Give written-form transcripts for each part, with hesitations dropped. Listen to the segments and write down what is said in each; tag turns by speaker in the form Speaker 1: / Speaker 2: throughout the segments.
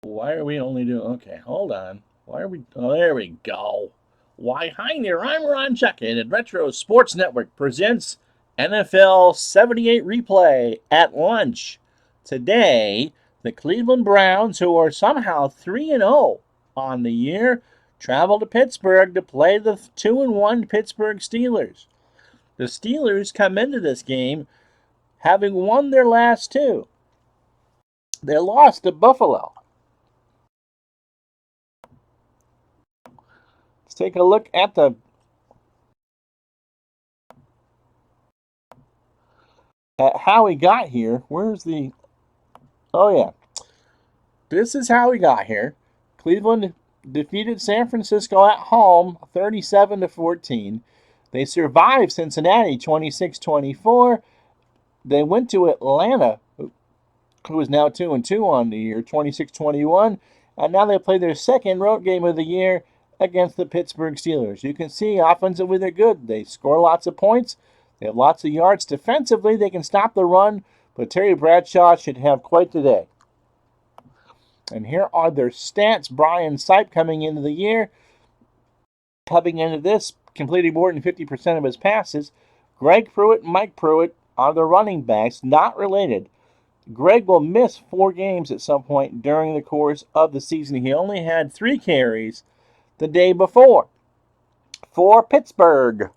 Speaker 1: Why are we only doing... Okay, hold on. Why are we... Oh, there we go. Why, hi there. I'm Ron Chuckin, and Retro Sports Network presents NFL 78 Replay at lunch. Today, the Cleveland Browns, who are somehow 3-0 on the year, travel to Pittsburgh to play the 2-1 Pittsburgh Steelers. The Steelers come into this game having won their last two. They lost to Buffalo. Let's take a look at how we got here. Where's the... Oh, yeah. This is how we got here. Cleveland defeated San Francisco at home 37-14. They survived Cincinnati 26-24. They went to Atlanta, who is now 2-2 on the year, 26-21. And now they play their second road game of the year against the Pittsburgh Steelers. You can see offensively they're good. They score lots of points. They have lots of yards. Defensively, they can stop the run, but Terry Bradshaw should have quite the day. And here are their stats. Brian Sipe coming into the year, coming into this, completing more than 50% of his passes. Greg Pruitt and Mike Pruitt are the running backs, not related. Greg will miss 4 games at some point during the course of the season. He only had 3 carries the day before for Pittsburgh.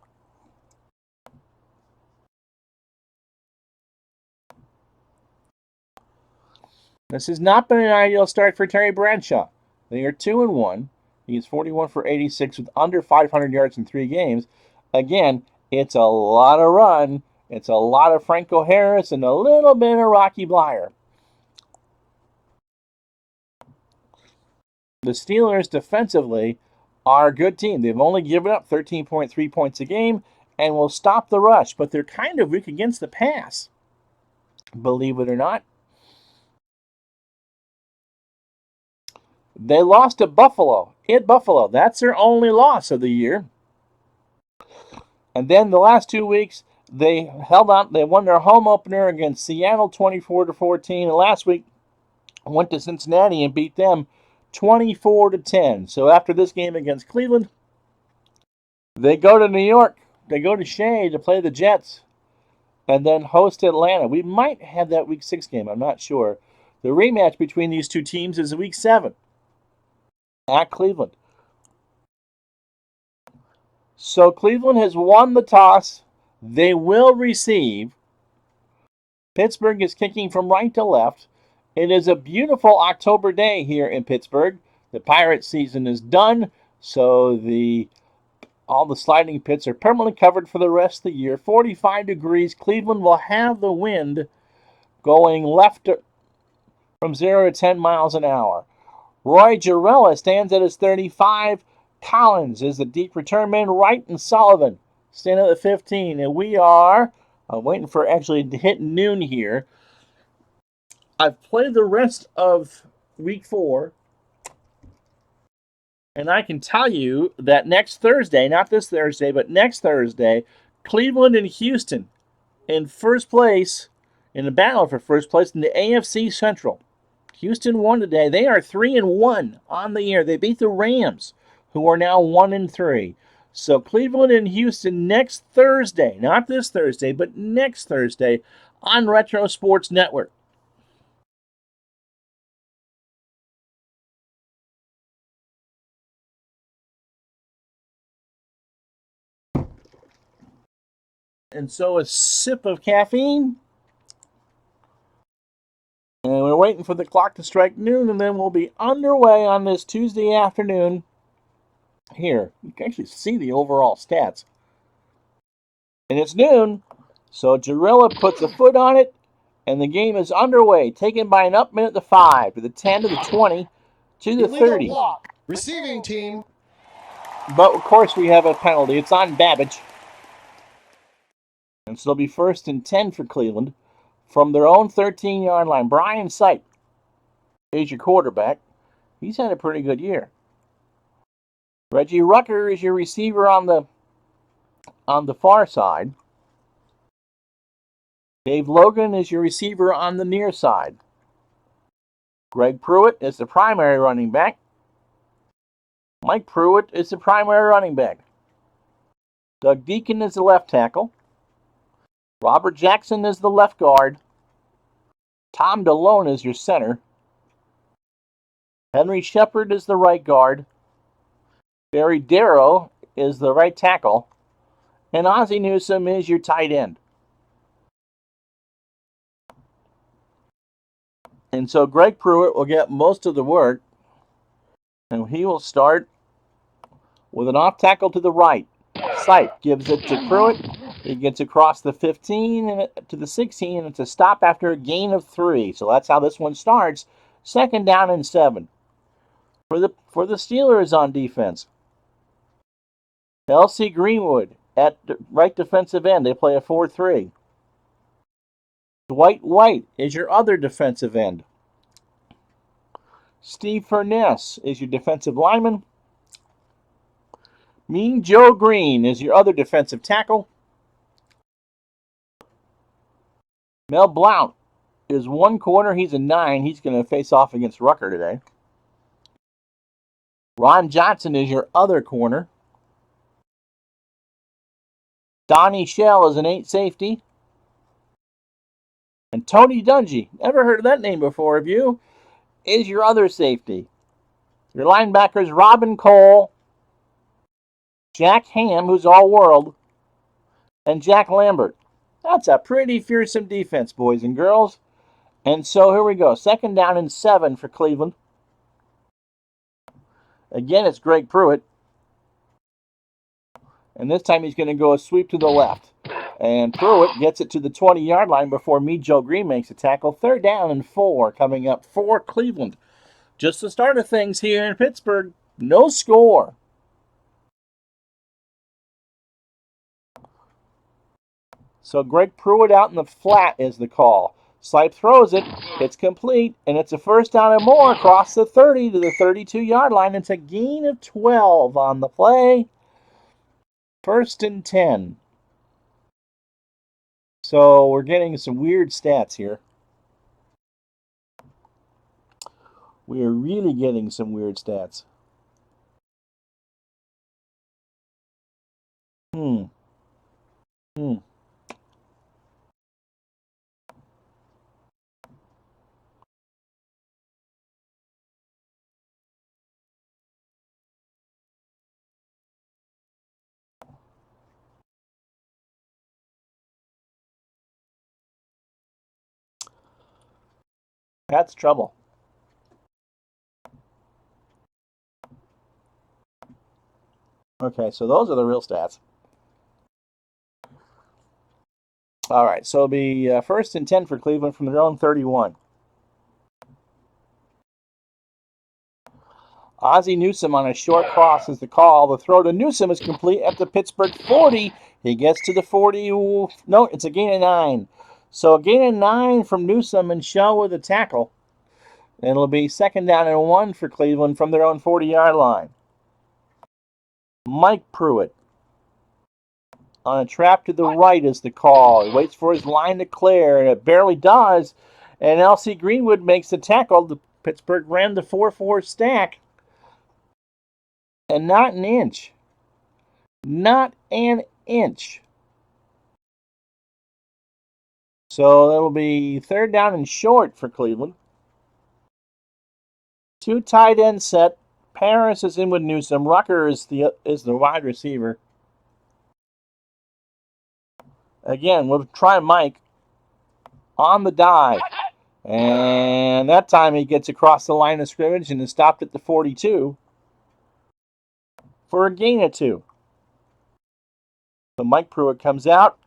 Speaker 1: This has not been an ideal start for Terry Bradshaw. They are 2-1. He's 41 for 86 with under 500 yards in 3 games. Again, it's a lot of run. It's a lot of Franco Harris and a little bit of Rocky Bleier. The Steelers defensively are a good team. They've only given up 13.3 points a game and will stop the rush, but they're kind of weak against the pass, believe it or not. They lost to Buffalo. In Buffalo. That's their only loss of the year. And then the last 2 weeks, they held on. They won their home opener against Seattle 24-14. And last week, went to Cincinnati and beat them 24-10. So after this game against Cleveland, they go to New York. They go to Shea to play the Jets and then host Atlanta. We might have that Week 6 game. I'm not sure. The rematch between these two teams is Week 7 at Cleveland. So Cleveland has won the toss. They will receive. Pittsburgh is kicking from right to left. It is a beautiful October day here in Pittsburgh. The Pirates season is done, so all the sliding pits are permanently covered for the rest of the year. 45 degrees. Cleveland will have the wind going left from 0 to 10 miles an hour. Roy Girella stands at his 35. Collins is the deep return man. Wright and Sullivan stand at the 15. And we are waiting for actually to hit noon here. I've played the rest of Week 4. And I can tell you that next Thursday, not this Thursday, but next Thursday, Cleveland and Houston in first place, in the battle for first place in the AFC Central. Houston won today. They are 3-1 on the year. They beat the Rams, who are now 1-3. So Cleveland and Houston next Thursday, not this Thursday, but next Thursday on Retro Sports Network. And so a sip of caffeine. And we're waiting for the clock to strike noon, and then we'll be underway on this Tuesday afternoon. Here, you can actually see the overall stats. And it's noon, so Girella puts a foot on it, and the game is underway, taken by an up minute to 5, to the 10, to the 20, to the 30.
Speaker 2: Receiving team.
Speaker 1: But, of course, we have a penalty. It's on Babbage. And so it'll be 1st and 10 for Cleveland from their own 13-yard line. Brian Sipe is your quarterback. He's had a pretty good year. Reggie Rucker is your receiver on the far side. Dave Logan is your receiver on the near side. Greg Pruitt is the primary running back. Mike Pruitt is the primary running back. Doug Deacon is the left tackle. Robert Jackson is the left guard. Tom DeLone is your center. Henry Shepard is the right guard. Barry Darrow is the right tackle. And Ozzie Newsome is your tight end. And so Greg Pruitt will get most of the work. And he will start with an off tackle to the right. Sipe gives it to Pruitt. He gets across the 15 and to the 16, and it's a stop after a gain of 3. So that's how this one starts. 2nd down and 7. For the Steelers on defense, L.C. Greenwood at right defensive end. They play a 4-3. Dwight White is your other defensive end. Steve Furness is your defensive lineman. Mean Joe Green is your other defensive tackle. Mel Blount is one corner. He's a 9. He's going to face off against Rucker today. Ron Johnson is your other corner. Donnie Shell is an 8 safety. And Tony Dungy, never heard of that name before of you, is your other safety. Your linebackers, Robin Cole, Jack Ham, who's all-world, and Jack Lambert. That's a pretty fearsome defense, boys and girls. And so here we go. 2nd down and 7 for Cleveland. Again, it's Greg Pruitt. And this time he's going to go a sweep to the left. And Pruitt gets it to the 20-yard line before Mean Joe Green makes a tackle. 3rd down and 4 coming up for Cleveland. Just the start of things here in Pittsburgh. No score. So Greg Pruitt out in the flat is the call. Sipe throws it. It's complete. And it's a 1st down and more across the 30 to the 32-yard line. It's a gain of 12 on the play. 1st and 10. So we're getting some weird stats here. We are really getting some weird stats. That's trouble. Okay, so those are the real stats. All right, so it'll be 1st and 10 for Cleveland from their own 31. Ozzie Newsome on a short cross is the call. The throw to Newsome is complete at the Pittsburgh 40. He gets to the 40. No, it's a gain of 9. So a gain of 9 from Newsome and Shell with a tackle. And it'll be 2nd down and 1 for Cleveland from their own 40-yard line. Mike Pruitt on a trap to the right is the call. He waits for his line to clear, and it barely does. And L.C. Greenwood makes the tackle. The Pittsburgh ran the 4-4 stack. And not an inch. Not an inch. So that'll be 3rd down and short for Cleveland. 2 tight end set. Paris is in with Newsome. Rucker is the wide receiver. Again, we'll try Mike on the dive. And that time he gets across the line of scrimmage and is stopped at the 42 for a gain of 2. So Mike Pruitt comes out.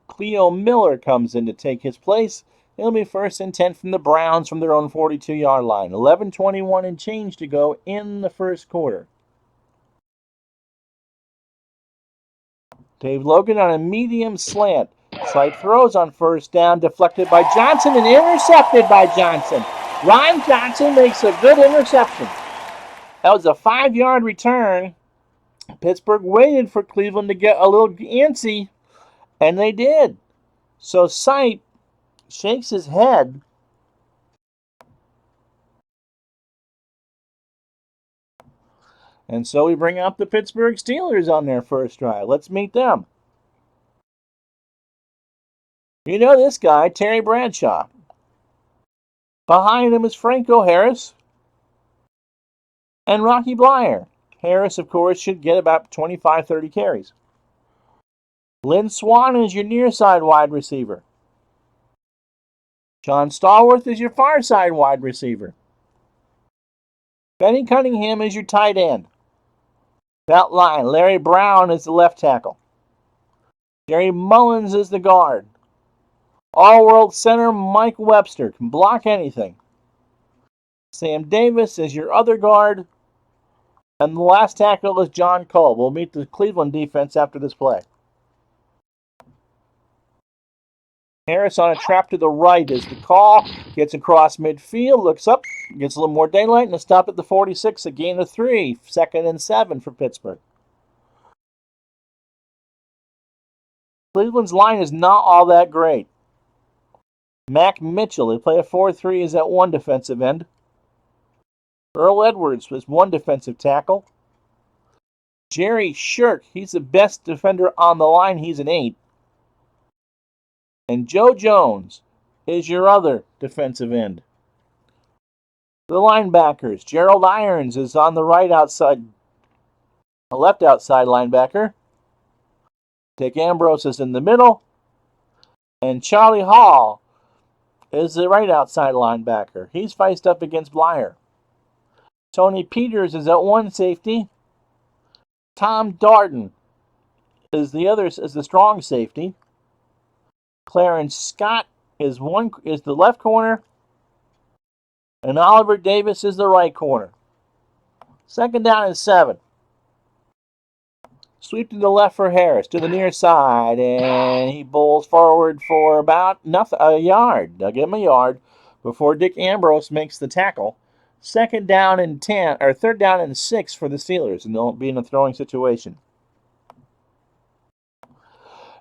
Speaker 1: Cleo Miller comes in to take his place. It'll be 1st and 10 from the Browns from their own 42-yard line. 11:21 and change to go in the 1st quarter. Dave Logan on a medium slant. Sipe throws on 1st down, deflected by Johnson and intercepted by Johnson. Ron Johnson makes a good interception. That was a 5-yard return. Pittsburgh waited for Cleveland to get a little antsy, and they did. So Sipe shakes his head. And so we bring up the Pittsburgh Steelers on their first drive. Let's meet them. You know this guy, Terry Bradshaw. Behind him is Franco Harris and Rocky Bleier. Harris, of course, should get about 25, 30 carries. Lynn Swann is your near side wide receiver. John Stallworth is your far side wide receiver. Benny Cunningham is your tight end. That line, Larry Brown is the left tackle. Jerry Mullins is the guard. All-World center Mike Webster can block anything. Sam Davis is your other guard. And the last tackle is John Cole. We'll meet the Cleveland defense after this play. Harris on a trap to the right is the call. Gets across midfield, looks up, gets a little more daylight, and a stop at the 46, a gain of 3. 2nd and 7 for Pittsburgh. Cleveland's line is not all that great. Mac Mitchell, they play a 4-3, is at one defensive end. Earl Edwards was one defensive tackle. Jerry Shirk, he's the best defender on the line, he's an 8. And Joe Jones is your other defensive end. The linebackers, Gerald Irons is on the right outside, the left outside linebacker. Dick Ambrose is in the middle. And Charlie Hall is the right outside linebacker. He's faced up against Bleier. Tony Peters is at one safety. Tom Darden is the strong safety. Clarence Scott is the left corner. And Oliver Davis is the right corner. 2nd down and 7. Sweep to the left for Harris, to the near side, and he bowls forward for about a yard. I'll give him a yard before Dick Ambrose makes the tackle. 2nd down and 10, or 3rd down and 6 for the Steelers, and they'll be in a throwing situation.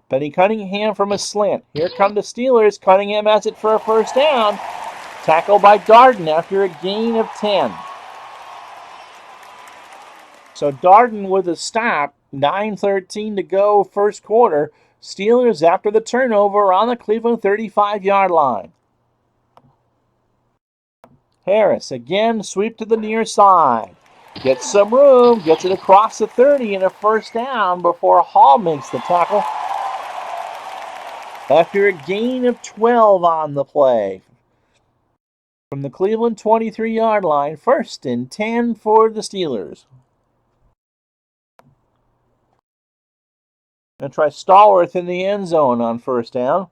Speaker 1: Benny Cunningham from a slant. Here come the Steelers. Cunningham has it for a first down. Tackled by Darden after a gain of 10. So Darden with a stop. 9:13 to go, first quarter. Steelers after the turnover on the Cleveland 35-yard line. Harris again, sweep to the near side. Gets some room, gets it across the 30 and a first down before Hall makes the tackle. After a gain of 12 on the play. From the Cleveland 23-yard line, 1st and 10 for the Steelers. Going to try Stallworth in the end zone on first down.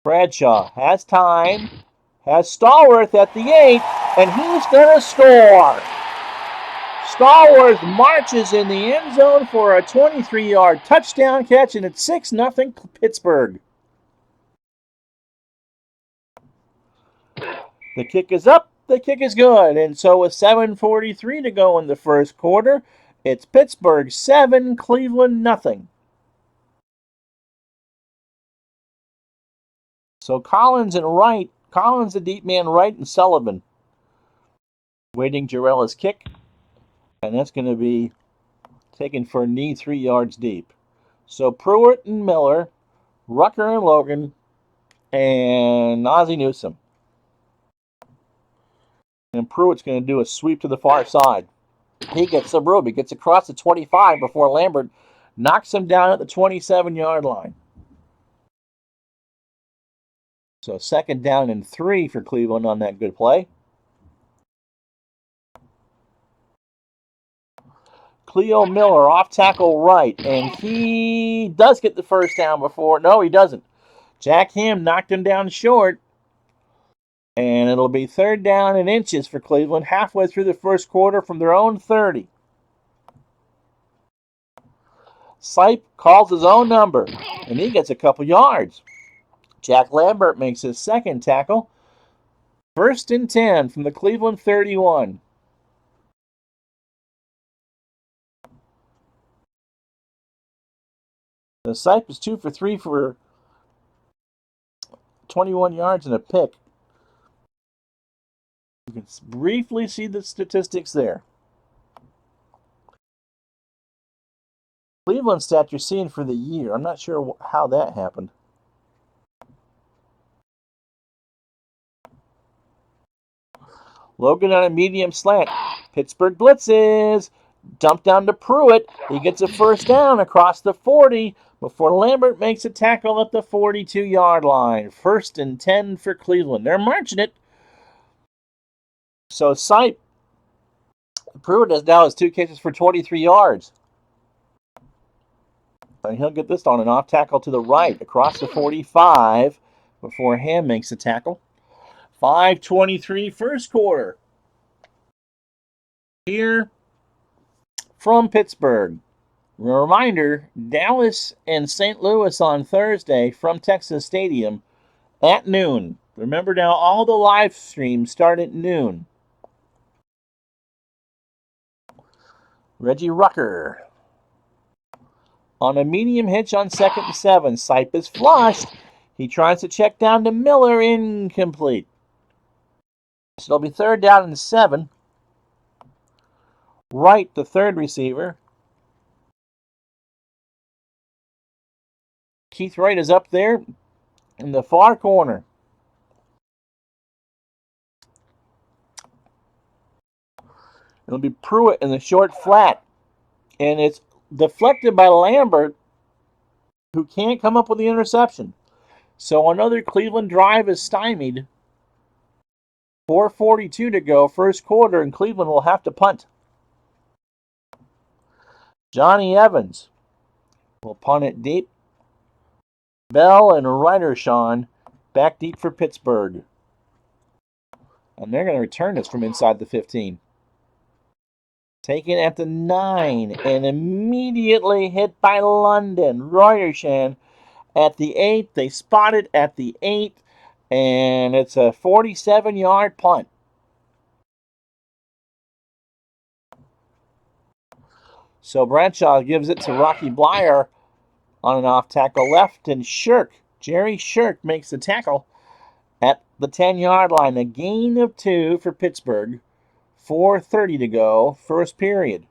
Speaker 1: Bradshaw has time, has Stallworth at the 8, and he's going to score. Stallworth marches in the end zone for a 23-yard touchdown catch, and it's 6-0 Pittsburgh. The kick is up, the kick is good, and so with 7:43 to go in the first quarter, it's Pittsburgh 7, Cleveland nothing. So Collins the deep man right, and Sullivan waiting Jarella's kick, and that's going to be taken for a knee 3 yards deep. So Pruitt and Miller, Rucker and Logan, and Ozzie Newsome. And Pruitt's going to do a sweep to the far side. He gets some room. He gets across the 25 before Lambert knocks him down at the 27-yard line. So 2nd down and 3 for Cleveland on that good play. Cleo Miller off tackle right, and he does get the first down before. No, he doesn't. Jack Ham knocked him down short. And it'll be 3rd down and inches for Cleveland halfway through the first quarter from their own 30. Sipe calls his own number, and he gets a couple yards. Jack Lambert makes his 2nd tackle. 1st and 10 from the Cleveland 31. The Sipe is 2 for 3 for 21 yards and a pick. You can briefly see the statistics there. Cleveland stat you're seeing for the year. I'm not sure how that happened. Logan on a medium slant. Pittsburgh blitzes. Dump down to Pruitt. He gets a first down across the 40 before Lambert makes a tackle at the 42-yard line. 1st and 10 for Cleveland. They're marching it. So Pruitt now has 2 catches for 23 yards. And he'll get this on an off tackle to the right across the 45 before Ham makes a tackle. 5:23 first quarter. Here from Pittsburgh. Reminder, Dallas and St. Louis on Thursday from Texas Stadium at noon. Remember now, all the live streams start at noon. Reggie Rucker on a medium hitch on 2nd and 7. Sipe is flushed. He tries to check down to Miller, incomplete. So it'll be 3rd down and 7. Wright, the 3rd receiver. Keith Wright is up there in the far corner. It'll be Pruitt in the short flat. And it's deflected by Lambert, who can't come up with the interception. So another Cleveland drive is stymied. 4:42 to go, first quarter, and Cleveland will have to punt. Johnny Evans will punt it deep. Bell and Rydershawn back deep for Pittsburgh. And they're going to return this from inside the 15. Taken at the 9 and immediately hit by London. Rydershawn at the 8. They spot it at the 8. And it's a 47-yard punt. So Bradshaw gives it to Rocky Bleier on an off tackle left, and Jerry Shirk makes the tackle at the 10-yard line. A gain of 2 for Pittsburgh. 4:30 to go, first period.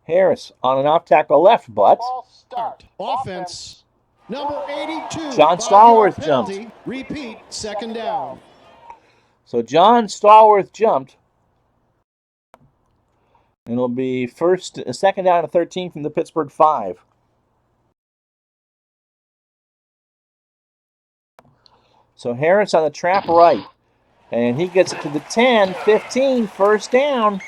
Speaker 1: Harris on an off tackle left, but
Speaker 2: Start. Offense. Number 82.
Speaker 1: John Stallworth jumped.
Speaker 2: Repeat, 2nd down.
Speaker 1: So John Stallworth jumped. And it'll be 2nd down and 13 from the Pittsburgh 5. So Harris on the trap right. And he gets it to the 10, 15, first down.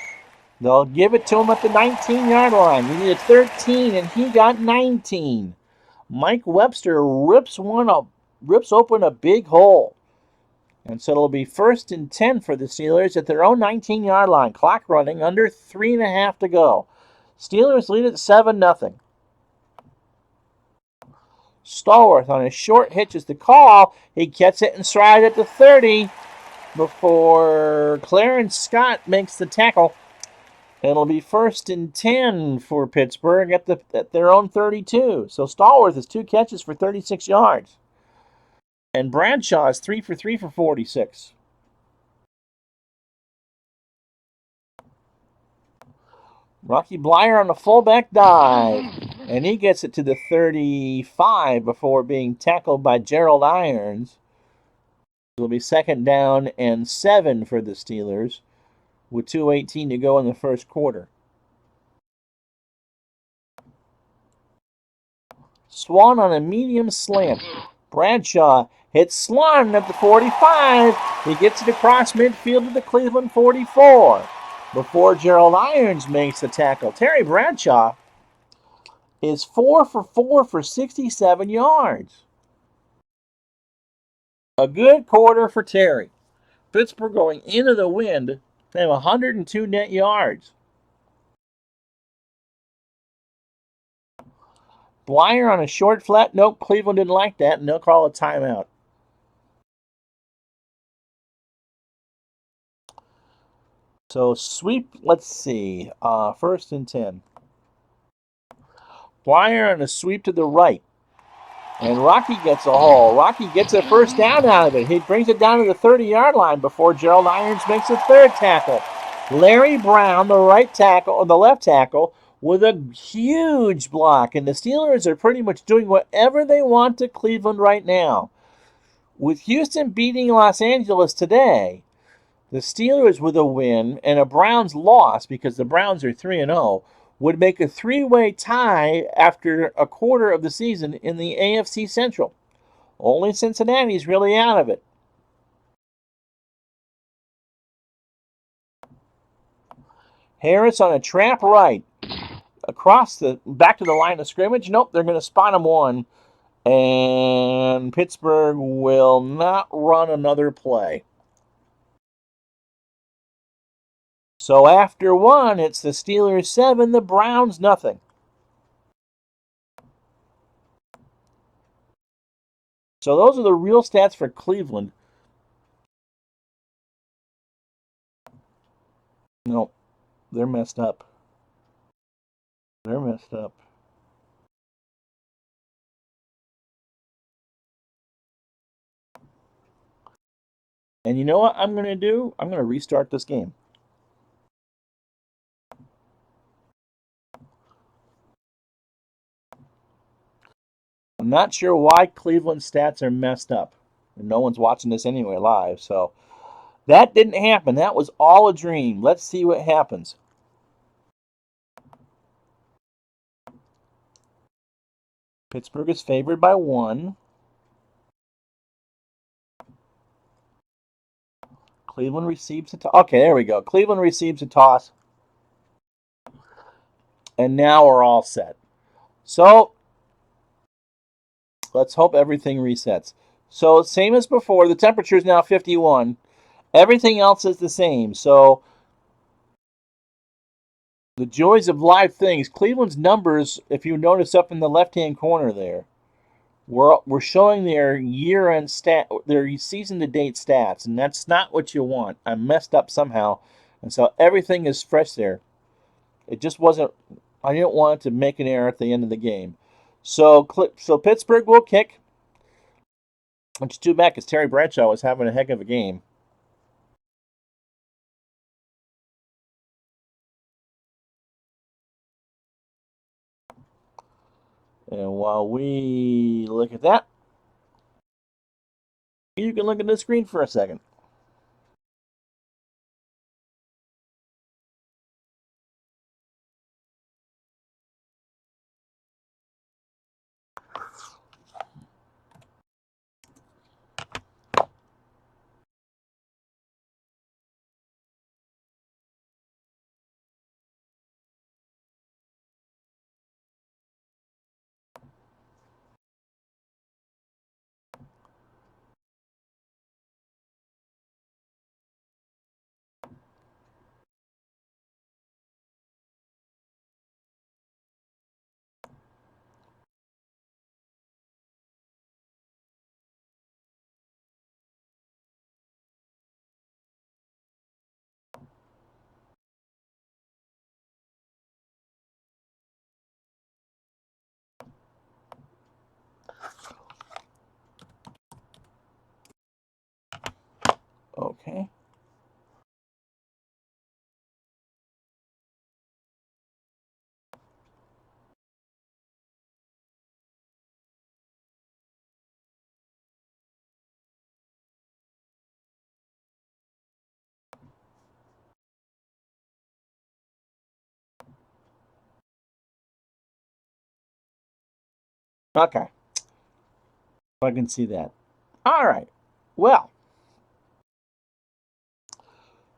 Speaker 1: They'll give it to him at the 19-yard line. He needed 13, and he got 19. Mike Webster rips open a big hole. And so it'll be 1st and 10 for the Steelers at their own 19-yard line. Clock running, under 3.5 to go. Steelers lead at 7-0. Stallworth on a short hitch is the call. He gets it and strides at the 30 before Clarence Scott makes the tackle. It'll be 1st and 10 for Pittsburgh at their own 32. So Stallworth has 2 catches for 36 yards. And Bradshaw is 3 for 3 for 46. Rocky Bleier on the fullback dive. And he gets it to the 35 before being tackled by Gerald Irons. It'll be 2nd down and 7 for the Steelers, with 2:18 to go in the first quarter. Swan on a medium slant. Bradshaw hits Swan at the 45. He gets it across midfield to the Cleveland 44 before Gerald Irons makes the tackle. Terry Bradshaw is 4 for 4 for 67 yards. A good quarter for Terry. Pittsburgh going into the wind. They have 102 net yards. Bleier on a short flat. Nope, Cleveland didn't like that, and they'll call a timeout. So sweep, let's see, 1st and 10. Bleier on a sweep to the right. And Rocky gets a hole. Rocky gets a first down out of it. He brings it down to the 30-yard line before Gerald Irons makes a third tackle. Larry Brown, the right tackle, or the left tackle, with a huge block. And the Steelers are pretty much doing whatever they want to Cleveland right now. With Houston beating Los Angeles today, the Steelers with a win and a Browns loss, because the Browns are 3-0, would make a three-way tie after a quarter of the season in the AFC Central. Only Cincinnati's really out of it. Harris on a trap right. Back to the line of scrimmage. Nope, they're going to spot him one. And Pittsburgh will not run another play. So after one, it's the Steelers 7, the Browns nothing. So those are the real stats for Cleveland. Nope, they're messed up. They're messed up. And you know what I'm going to do? I'm going to restart this game. I'm not sure why Cleveland's stats are messed up. And no one's watching this anyway live, so that didn't happen. That was all a dream. Let's see what happens. Pittsburgh is favored by 1. Cleveland receives a toss. Okay, there we go. Cleveland receives a toss. And now we're all set. So let's hope everything resets. So same as before, the temperature is now 51. Everything else is the same. So the joys of live things. Cleveland's numbers, if you notice up in the left-hand corner there, we're showing their year-end stat, their season-to-date stats, and that's not what you want. I messed up somehow, and so everything is fresh there. It just wasn't. I didn't want to make an error at the end of the game. So Pittsburgh will kick, which is too bad because Terry Bradshaw was having a heck of a game. And while we look at that, you can look at the screen for a second. Okay. Okay. I can see that. All right. Well,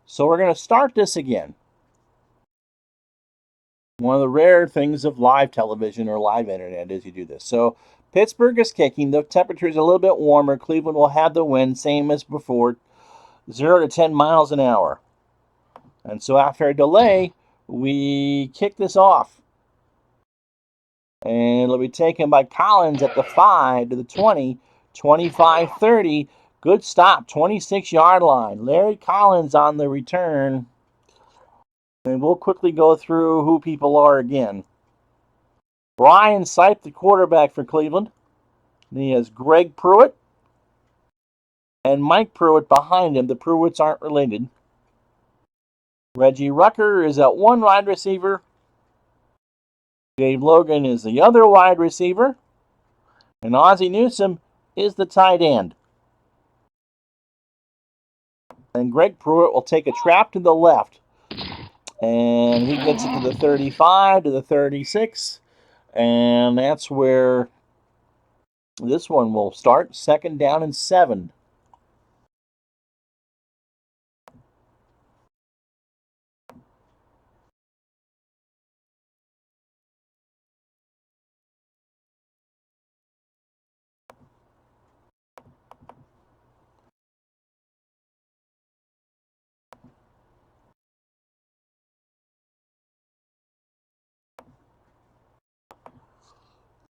Speaker 1: so we're going to start this again. One of the rare things of live television or live internet is you do this. So Pittsburgh is kicking. The temperature is a little bit warmer. Cleveland will have the wind, same as before, 0 to 10 miles an hour. And so after a delay, we kick this off. And it'll be taken by Collins at the 5 to the 20, 25, 30. Good stop, 26-yard line. Larry Collins on the return. And we'll quickly go through who people are again. Brian Sipe, the quarterback for Cleveland. And he has Greg Pruitt and Mike Pruitt behind him. The Pruitts aren't related. Reggie Rucker is at one wide receiver. Dave Logan is the other wide receiver. And Ozzie Newsome is the tight end. And Greg Pruitt will take a trap to the left. And he gets it to the 35, to the 36. And that's where this one will start. Second down and 7.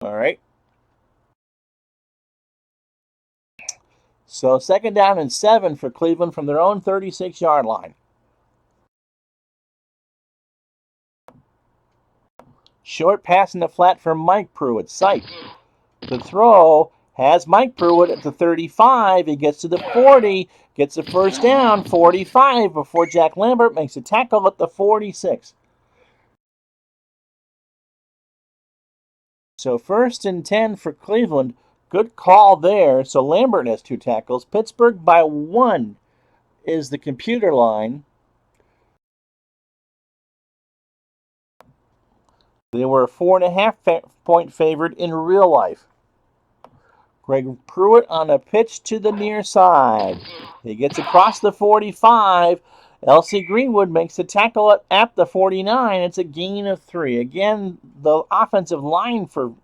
Speaker 1: All right. So second down and 7 for Cleveland from their own 36-yard line. Short pass in the flat for Mike Pruitt. Sight. The throw has Mike Pruitt at the 35. He gets to the 40, gets the first down, 45, before Jack Lambert makes a tackle at the 46. So first and 10 for Cleveland. Good call there. So Lambert has 2 tackles. Pittsburgh by 1 is the computer line. They were a 4.5 point favorite in real life. Greg Pruitt on a pitch to the near side. He gets across the 45. L.C. Greenwood makes a tackle at the 49. It's a gain of 3. Again, the offensive line for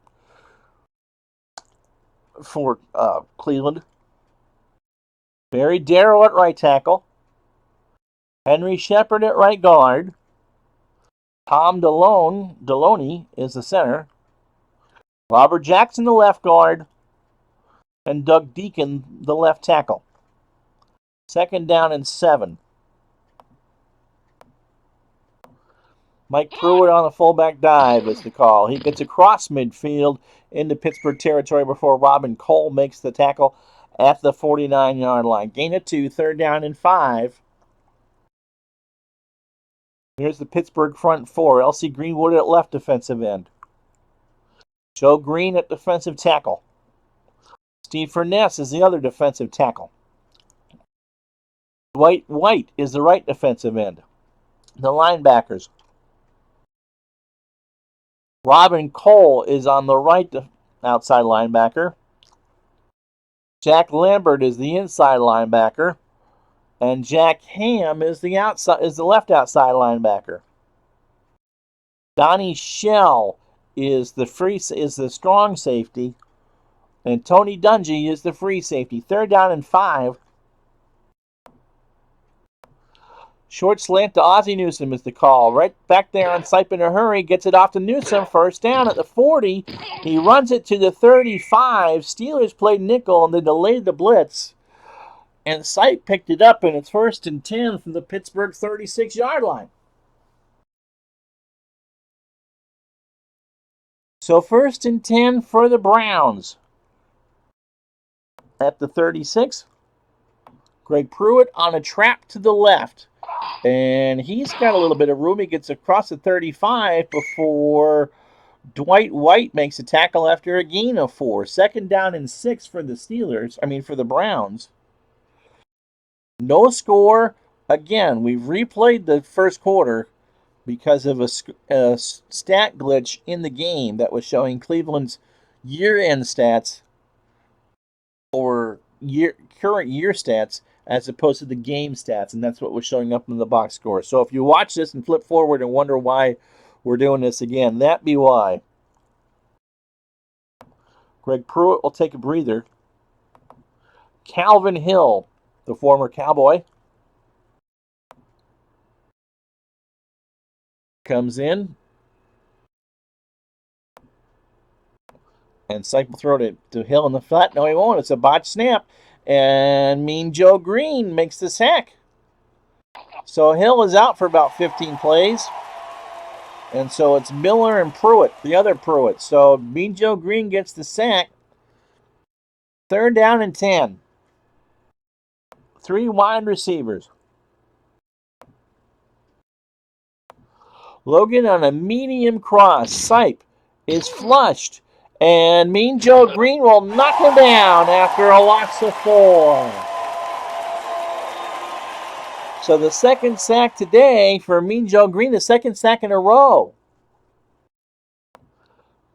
Speaker 1: Cleveland. Barry Darrow at right tackle. Henry Shepard at right guard. Tom Deloney is the center. Robert Jackson, the left guard. And Doug Deacon, the left tackle. Second down and 7. Mike Pruitt on the fullback dive is the call. He gets across midfield into Pittsburgh territory before Robin Cole makes the tackle at the 49-yard line. Gain of 2, third down and 5. Here's the Pittsburgh front 4. L.C. Greenwood at left defensive end. Joe Green at defensive tackle. Steve Furness is the other defensive tackle. Dwight White is the right defensive end. The linebackers. Robin Cole is on the right outside linebacker. Jack Lambert is the inside linebacker. And Jack Ham is the left outside linebacker. Donnie Shell is the strong safety. And Tony Dungy is the free safety. Third down and 5. Short slant to Ozzie Newsome is the call. Right back there on Sipe in a hurry. Gets it off to Newsome. First down at the 40. He runs it to the 35. Steelers played nickel and they delayed the blitz. And Sipe picked it up, and it's first and 10 from the Pittsburgh 36-yard line. So first and 10 for the Browns. At the 36, Greg Pruitt on a trap to the left. And he's got a little bit of room. He gets across the 35 before Dwight White makes a tackle after a gain of 4. Second down and 6 for for the Browns. No score. Again, we've replayed the first quarter because of a stat glitch in the game that was showing Cleveland's year-end stats or current year stats as opposed to the game stats, and that's what was showing up in the box score. So if you watch this and flip forward and wonder why we're doing this again, that be why. Greg Pruitt will take a breather. Calvin Hill, the former Cowboy, comes in. And Sipe will throw it to Hill in the flat. No, he won't. It's a botched snap. And Mean Joe Green makes the sack. So Hill is out for about 15 plays. And so it's Miller and Pruitt, the other Pruitt. So Mean Joe Green gets the sack. Third down and 10. 3 wide receivers. Logan on a medium cross. Sipe is flushed. And Mean Joe Green will knock him down after a loss of 4. So the second sack today for Mean Joe Green, the second sack in a row.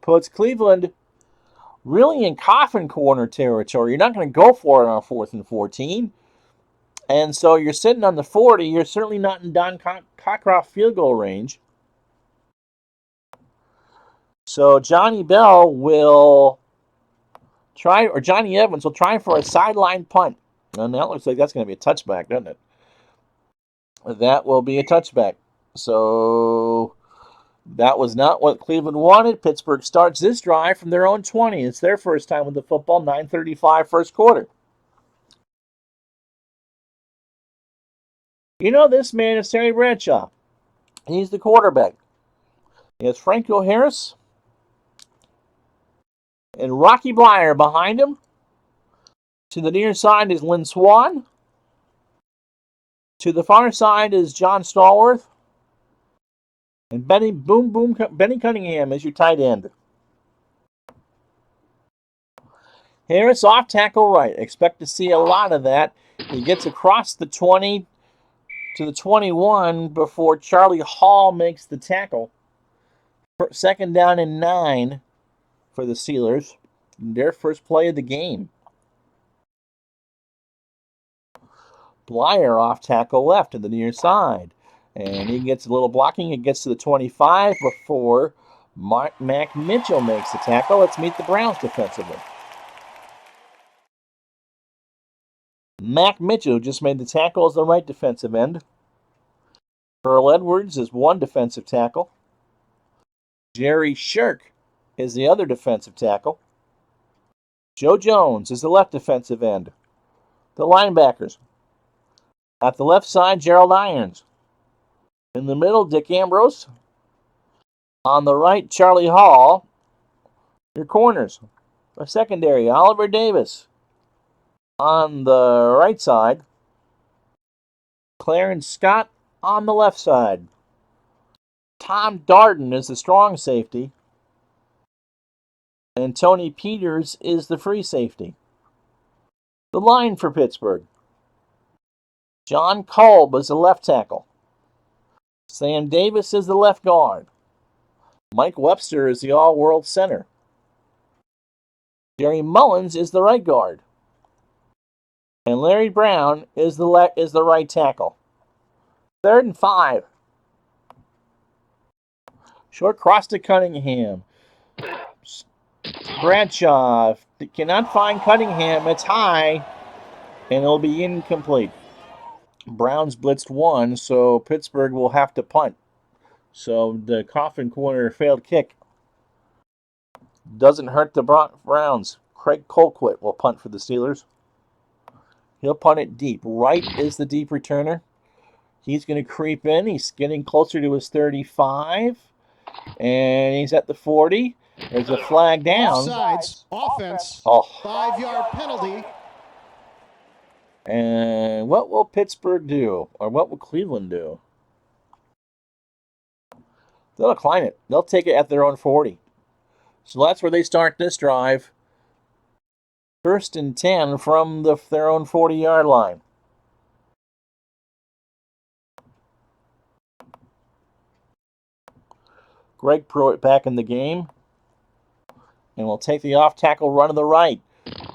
Speaker 1: Puts Cleveland really in coffin corner territory. You're not going to go for it on 4th and 14. And so you're sitting on the 40. You're certainly not in Don Cockcroft field goal range. So Johnny Bell will try, or Johnny Evans will try for a sideline punt. And that looks like that's going to be a touchback, doesn't it? That will be a touchback. So that was not what Cleveland wanted. Pittsburgh starts this drive from their own 20. It's their first time with the football, 9:35 first quarter. You know this man is Terry Bradshaw. He's the quarterback. He has Franco Harris and Rocky Blyer behind him. To the near side is Lynn Swan. To the far side is John Stallworth. And Benny Cunningham is your tight end. Harris off tackle right. Expect to see a lot of that. He gets across the 20 to the 21 before Charlie Hall makes the tackle. Second down and 9 for the Steelers. Their first play of the game. Blyer off tackle left to the near side. And he gets a little blocking. It gets to the 25 before Mac Mitchell makes the tackle. Let's meet the Browns defensively. Mac Mitchell just made the tackle as the right defensive end. Earl Edwards is one defensive tackle. Jerry Shirk is the other defensive tackle. Joe Jones is the left defensive end. The linebackers. At the left side, Gerald Irons. In the middle, Dick Ambrose. On the right, Charlie Hall. Your corners. The secondary, Oliver Davis. On the right side, Clarence Scott. On the left side, Tom Darden is the strong safety. And Tony Peters is the free safety. The line for Pittsburgh. John Kolb is the left tackle. Sam Davis is the left guard. Mike Webster is the all-world center. Jerry Mullins is the right guard. And Larry Brown is the right tackle. 3rd and 5. Short cross to Cunningham. Bradshaw cannot find Cunningham. It's high, and it'll be incomplete. Browns blitzed 1, so Pittsburgh will have to punt. So the coffin corner failed kick doesn't hurt the Browns. Craig Colquitt will punt for the Steelers. He'll punt it deep. Wright is the deep returner. He's going to creep in. He's getting closer to his 35. And he's at the 40. There's a flag down.
Speaker 2: Offsides. Offense. 5-yard penalty.
Speaker 1: And what will Pittsburgh do? Or what will Cleveland do? They'll decline it. They'll take it at their own 40. So that's where they start this drive. 1st and 10 from their own 40-yard line. Greg Pruitt back in the game. And will take the off-tackle run to the right.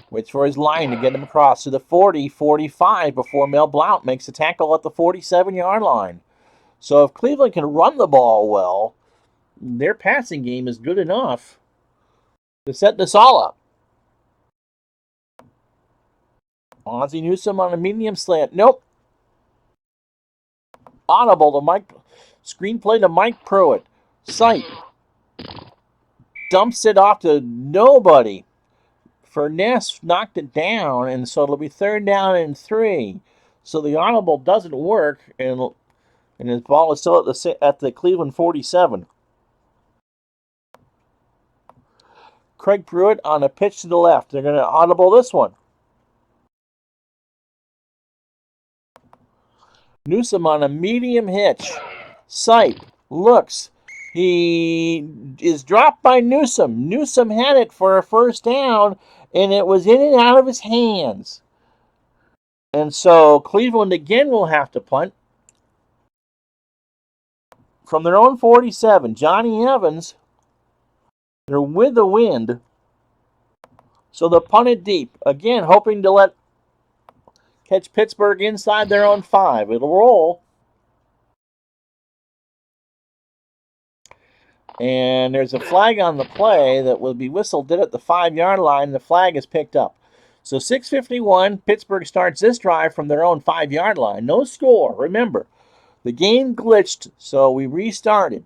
Speaker 1: Waits for his line to get him across to the 40, 45 before Mel Blount makes a tackle at the 47-yard line. So if Cleveland can run the ball well, their passing game is good enough to set this all up. Ozzie Newsome on a medium slant. Nope. Audible to Mike. Screenplay to Mike Pruitt. Sight. Dumps it off to nobody. Furness knocked it down, and so it'll be 3rd down and 3. So the audible doesn't work, and his ball is still at the Cleveland 47. Craig Pruitt on a pitch to the left. They're going to audible this one. Newsom on a medium hitch. Sipe looks. He is dropped by Newsom. Newsom had it for a first down, and it was in and out of his hands. And so Cleveland again will have to punt. From their own 47, Johnny Evans, they're with the wind. So they'll punt it deep. Again, hoping to catch Pittsburgh inside their own 5. It'll roll. And there's a flag on the play that will be whistled at the 5-yard line. The flag is picked up. So 6:51, Pittsburgh starts this drive from their own 5-yard line. No score. Remember, the game glitched, so we restarted.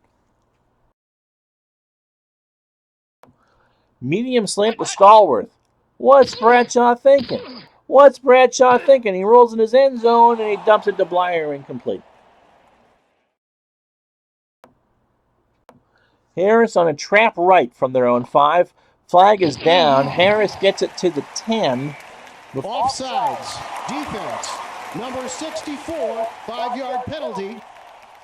Speaker 1: Medium slant to Stallworth. What's Bradshaw thinking? He rolls in his end zone, and he dumps it to Blyer, incomplete. Harris on a trap right from their own 5. Flag is down. Harris gets it to the 10.
Speaker 2: Offsides. Defense. Number 64. 5-yard penalty.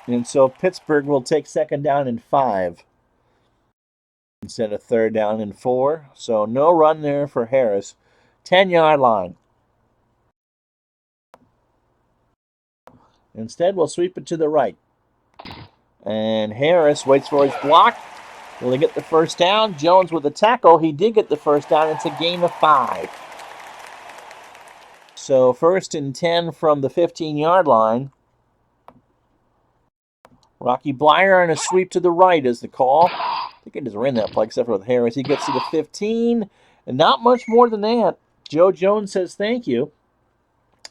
Speaker 1: And so Pittsburgh will take second down and 5 instead of third down and 4. So no run there for Harris. 10-yard line. Instead, we'll sweep it to the right. And Harris waits for his block. Will he get the first down? Jones with a tackle. He did get the first down. It's a gain of 5. So 1st and 10 from the 15-yard line. Rocky Blyer on a sweep to the right is the call. I think he just ran that play except for with Harris. He gets to the 15, and not much more than that. Joe Jones says thank you.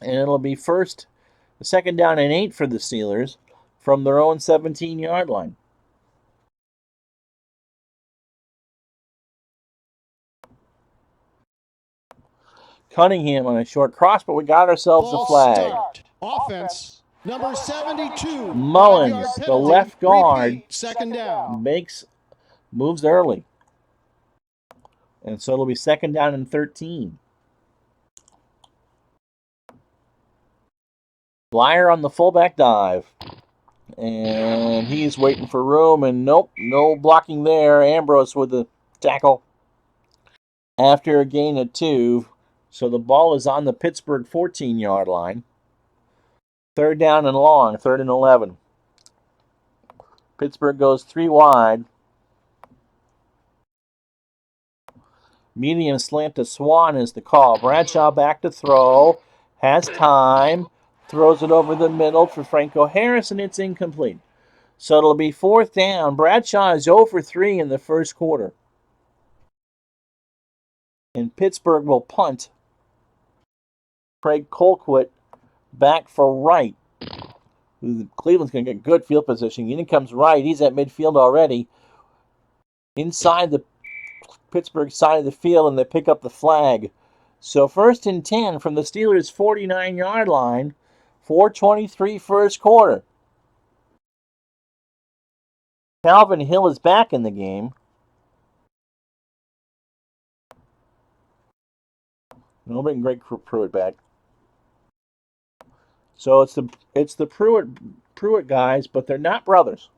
Speaker 1: And it'll be second down and 8 for the Steelers from their own 17-yard line. Cunningham on a short cross, but we got ourselves a flag.
Speaker 2: Start. Offense, number 72.
Speaker 1: Mullins, the left guard,
Speaker 2: Repeat, second down.
Speaker 1: Moves early. And so it'll be second down and 13. Blyer on the fullback dive. And he's waiting for room, and nope, no blocking there. Ambrose with the tackle after a gain of 2. So the ball is on the Pittsburgh 14-yard line. Third down and long, 3rd and 11. Pittsburgh goes 3 wide. Medium slant to Swan is the call. Bradshaw back to throw. Has time. Throws it over the middle for Franco Harris, and it's incomplete. So it'll be 4th down. Bradshaw is 0 for 3 in the first quarter. And Pittsburgh will punt. Craig Colquitt back for right. Cleveland's going to get good field position. In comes right. He's at midfield already. Inside the Pittsburgh side of the field, and they pick up the flag. So 1st and 10 from the Steelers' 49-yard line. 4:23 first quarter. Calvin Hill is back in the game. We'll bring Greg Pruitt back. So it's the Pruitt guys, but they're not brothers.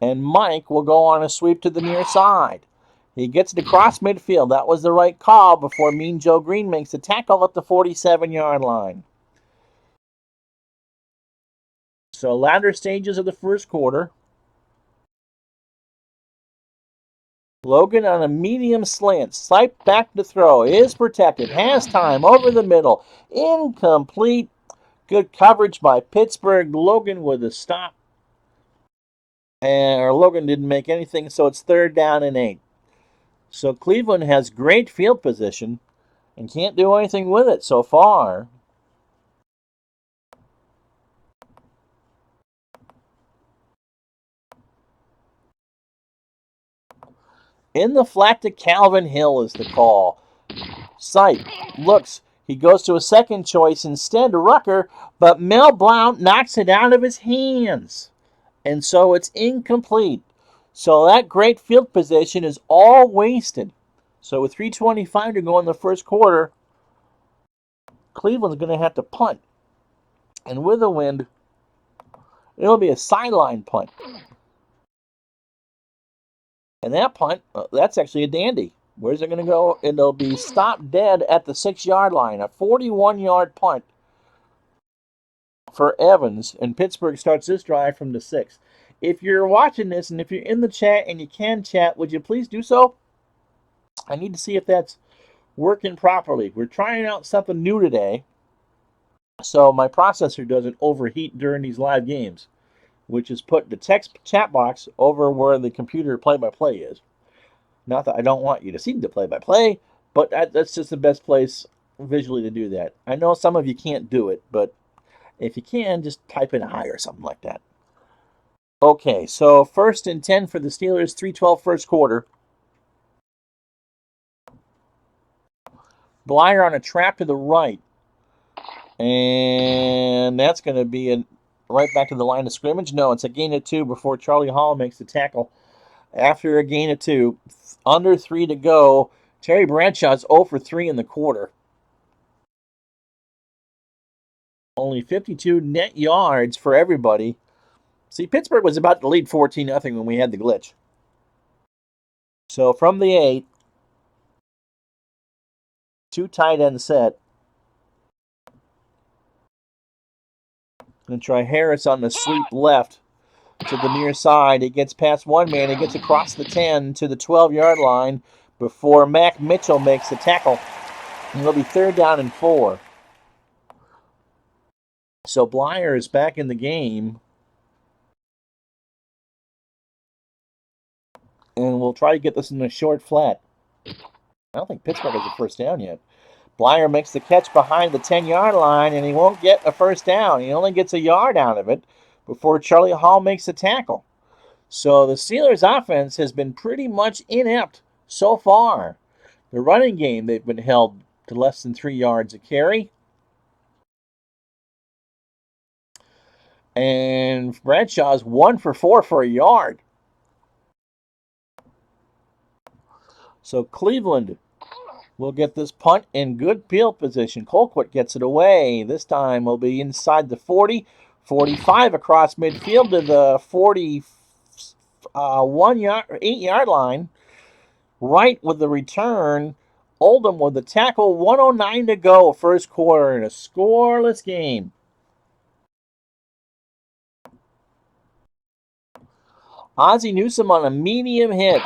Speaker 1: And Mike will go on a sweep to the near side. He gets it across midfield. That was the right call before Mean Joe Green makes the tackle at the 47-yard line. So latter stages of the first quarter. Logan on a medium slant. Sipe back to throw. Is protected. Has time. Over the middle. Incomplete. Good coverage by Pittsburgh. Logan with a stop. And Logan didn't make anything, so it's 3rd down and 8. So Cleveland has great field position and can't do anything with it so far. In the flat to Calvin Hill is the call. Sipe looks. He goes to a second choice instead to Rucker, but Mel Blount knocks it out of his hands. And so it's incomplete. So that great field position is all wasted. So with 3:25 to go in the first quarter, Cleveland's going to have to punt. And with the wind, it'll be a sideline punt. And that punt, that's actually a dandy. Where's it going to go? It'll be stopped dead at the 6-yard line. A 41-yard punt for Evans. And Pittsburgh starts this drive from the 6. If you're watching this and if you're in the chat and you can chat, would you please do so? I need to see if that's working properly. We're trying out something new today, so my processor doesn't overheat during these live games, which is put the text chat box over where the computer play-by-play is. Not that I don't want you to see the play-by-play, but that's just the best place visually to do that. I know some of you can't do it, but if you can, just type in I or something like that. Okay, so 1st and 10 for the Steelers, 3:12 first quarter. Blyer on a trap to the right. And that's going to be right back to the line of scrimmage. No, it's a gain of 2 before Charlie Hall makes the tackle. After a gain of 2, under 3 to go. Terry Bradshaw's 0 for 3 in the quarter. Only 52 net yards for everybody. See, Pittsburgh was about to lead 14-0 when we had the glitch. So from the 8, 2 tight end set. Going to try Harris on the sweep left to the near side. It gets past one man. It gets across the 10 to the 12-yard line before Mac Mitchell makes the tackle. And it'll be 3rd down and 4. So Blyer is back in the game. And we'll try to get this in a short flat. I don't think Pittsburgh has a first down yet. Blyer makes the catch behind the 10-yard line, and he won't get a first down. He only gets a yard out of it before Charlie Hall makes the tackle. So the Steelers' offense has been pretty much inept so far. The running game, they've been held to less than 3 yards a carry. And Bradshaw's 1 for 4 for a yard. So Cleveland will get this punt in good field position. Colquitt gets it away. This time will be inside the 40, 45 across midfield to the 8-yard line. Right with the return. Oldham with the tackle. 1:09 to go, first quarter in a scoreless game. Ozzie Newsome on a medium hitch.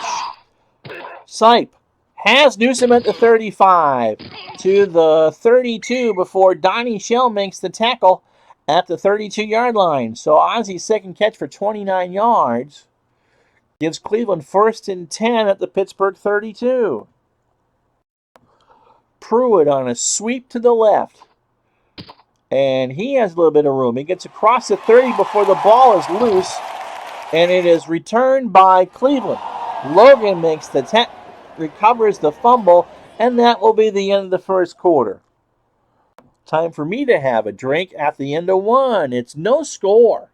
Speaker 1: Sipe has Newsome at the 35 to the 32 before Donnie Shell makes the tackle at the 32-yard line. So Ozzie's second catch for 29 yards gives Cleveland 1st and 10 at the Pittsburgh 32. Pruitt on a sweep to the left. And he has a little bit of room. He gets across the 30 before the ball is loose. And it is returned by Cleveland. Logan makes the recovers the fumble, and that will be the end of the first quarter. Time for me to have a drink at the end of 1. It's no score.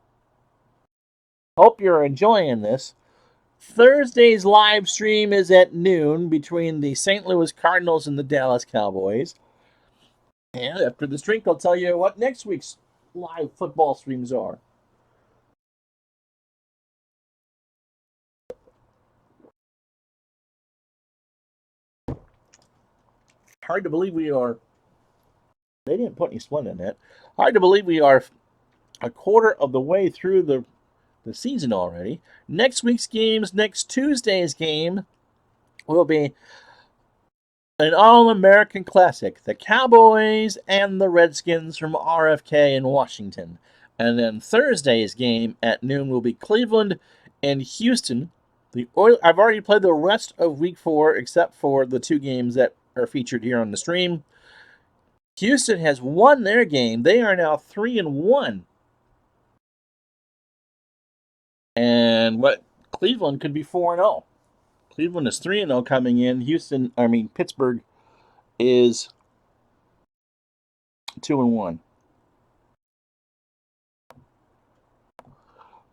Speaker 1: Hope you're enjoying this. Thursday's live stream is at noon between the St. Louis Cardinals and the Dallas Cowboys. And after this drink, I'll tell you what next week's live football streams are. Hard to believe we are. They didn't put any Splenda in that. Hard to believe we are a quarter of the way through the season already. Next week's games, next Tuesday's game, will be an All-American Classic. The Cowboys and the Redskins from RFK in Washington. And then Thursday's game at noon will be Cleveland and Houston. I've already played the rest of Week 4 except for the 2 games that are featured here on the stream. Houston has won their game. They are now 3-1. And Cleveland could be 4-0. Cleveland is 3-0 coming in. Pittsburgh is 2-1.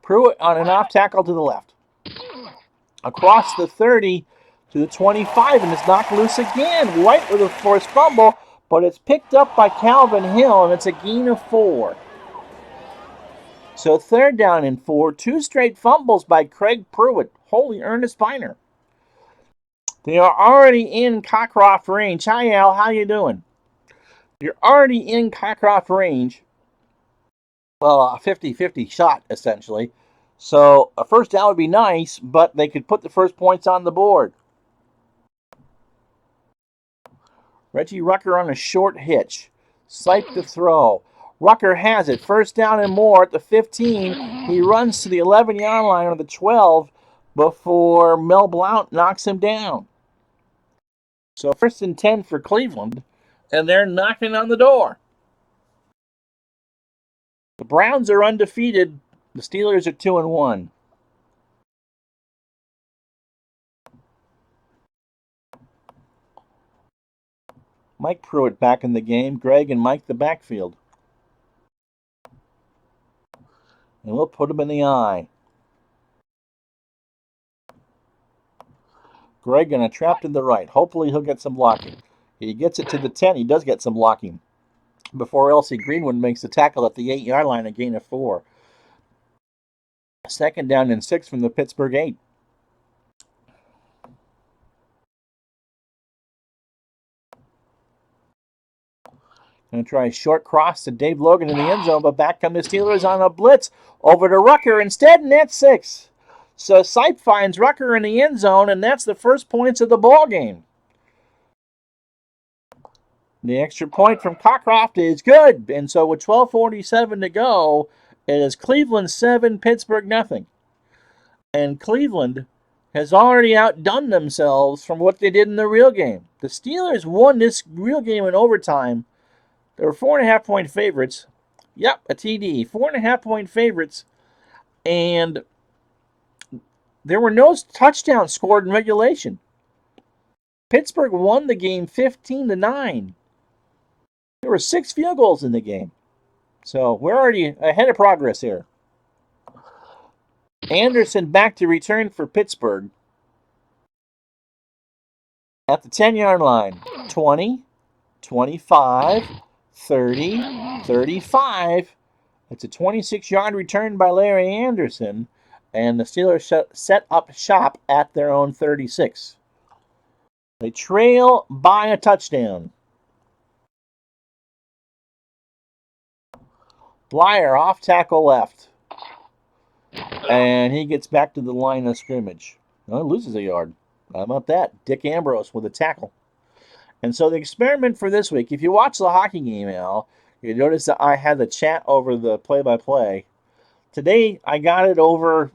Speaker 1: Pruitt on an off tackle to the left. across the 30 to the 25, and it's knocked loose again. White with a forced fumble, but it's picked up by Calvin Hill, and it's a gain of 4. So 3rd down and 4. 2 straight fumbles by Craig Pruitt. Holy Ernest Viner. They are already in Cockcroft range. Hi, Al. How you doing? You're already in Cockcroft range. Well, a 50-50 shot, essentially. So a first down would be nice, but they could put the first points on the board. Reggie Rucker on a short hitch. Sight to throw. Rucker has it. First down and more at the 15. He runs to the 11-yard line or the 12 before Mel Blount knocks him down. So 1st and 10 for Cleveland, and they're knocking on the door. The Browns are undefeated. The Steelers are 2-1. Mike Pruitt back in the game. Greg and Mike the backfield. And we'll put him in the eye. Greg gonna trap to the right. Hopefully he'll get some blocking. He gets it to the 10. He does get some blocking before Elsie Greenwood makes the tackle at the 8-yard line, a gain of 4. 2nd down and 6 from the Pittsburgh 8. Going to try a short cross to Dave Logan in the end zone, but back come the Steelers on a blitz over to Rucker instead, and that's 6. So Sipe finds Rucker in the end zone, and that's the first points of the ball game. The extra point from Cockcroft is good, and so with 12:47 to go, it is Cleveland 7, Pittsburgh nothing. And Cleveland has already outdone themselves from what they did in the real game. The Steelers won this real game in overtime. They were 4.5-point favorites. Yep, a TD. 4.5-point favorites. And there were no touchdowns scored in regulation. Pittsburgh won the game 15-9. There were 6 field goals in the game. So we're already ahead of progress here. Anderson back to return for Pittsburgh. At the 10-yard line. 20, 25, 30, 35. It's a 26-yard return by Larry Anderson. And the Steelers set up shop at their own 36. They trail by a touchdown. Blyer off tackle left. And he gets back to the line of scrimmage. No, he loses a yard. How about that? Dick Ambrose with a tackle. And so the experiment for this week, if you watch the hockey game, Al, you notice that I had the chat over the play-by-play. Today, I got it over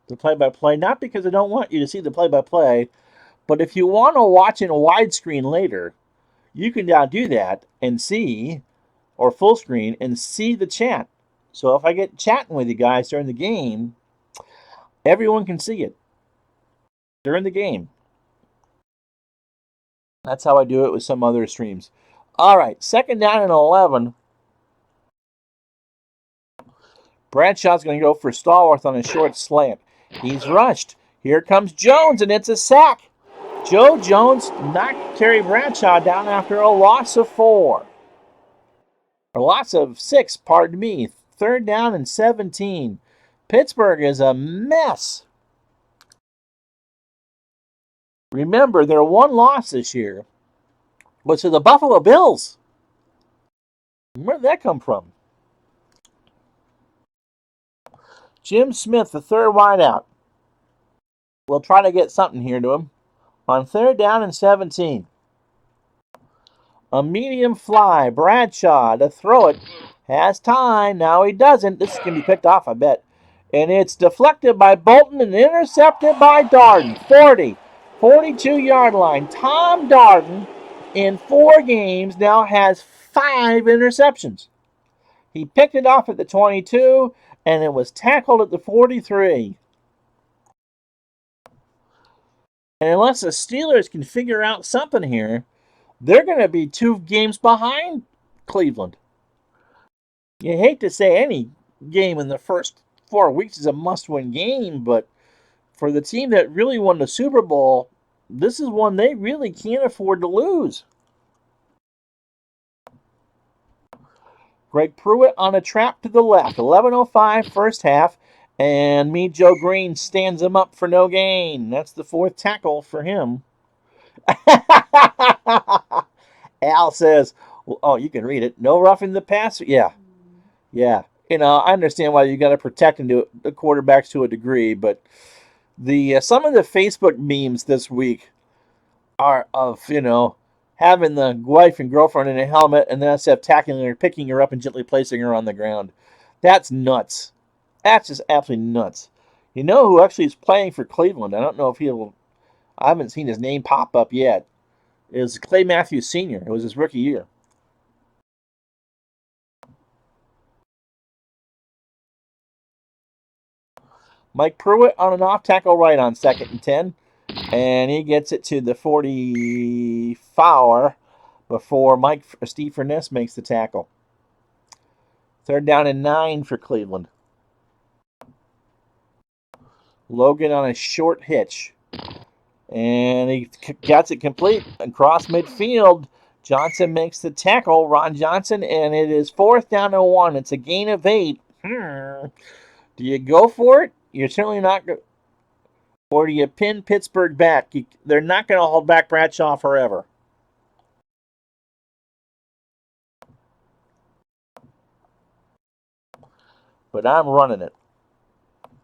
Speaker 1: the play-by-play, not because I don't want you to see the play-by-play, but if you want to watch in widescreen later, you can now do that and see, or full screen, and see the chat. So if I get chatting with you guys during the game, everyone can see it during the game. That's how I do it with some other streams. All right, 2nd down and 11. Bradshaw's going to go for Stallworth on a short slant. He's rushed. Here comes Jones, and it's a sack. Joe Jones knocked Terry Bradshaw down after a loss of 4. A loss of 6, pardon me. 3rd down and 17. Pittsburgh is a mess. Remember, their one loss this year was to the Buffalo Bills. Where did that come from? Jim Smith, the 3rd wideout. We'll try to get something here to him. On 3rd down and 17. A medium fly. Bradshaw to throw it. Has time. Now he doesn't. This is going to be picked off, I bet. And it's deflected by Bolton and intercepted by Darden. 40, 42-yard line. Tom Darden, in 4 games, now has 5 interceptions. He picked it off at the 22, and it was tackled at the 43. And unless the Steelers can figure out something here, they're going to be 2 games behind Cleveland. You hate to say any game in the first 4 weeks is a must-win game, but for the team that really won the Super Bowl, this is one they really can't afford to lose. Greg Pruitt on a trap to the left. 11:05 first half. And Joe Green stands him up for no gain. That's the fourth tackle for him. Al says, oh, you can read it. No roughing the passer. Yeah. I understand why you got to protect the quarterbacks to a degree, but some of the Facebook memes this week are of, having the wife and girlfriend in a helmet and then instead of tackling her, picking her up and gently placing her on the ground. That's nuts. That's just absolutely nuts. You know who actually is playing for Cleveland? I don't know if I haven't seen his name pop up yet. Is Clay Matthews Sr. It was his rookie year. Mike Pruitt on an off tackle right on 2nd and 10. And he gets it to the 44 before Steve Furness makes the tackle. 3rd down and 9 for Cleveland. Logan on a short hitch. And he gets it complete across midfield. Johnson makes the tackle, Ron Johnson, and it is 4th down and 1. It's a gain of 8. Do you go for it? You're certainly not going. Or do you pin Pittsburgh back? They're not going to hold back Bradshaw forever. But I'm running it.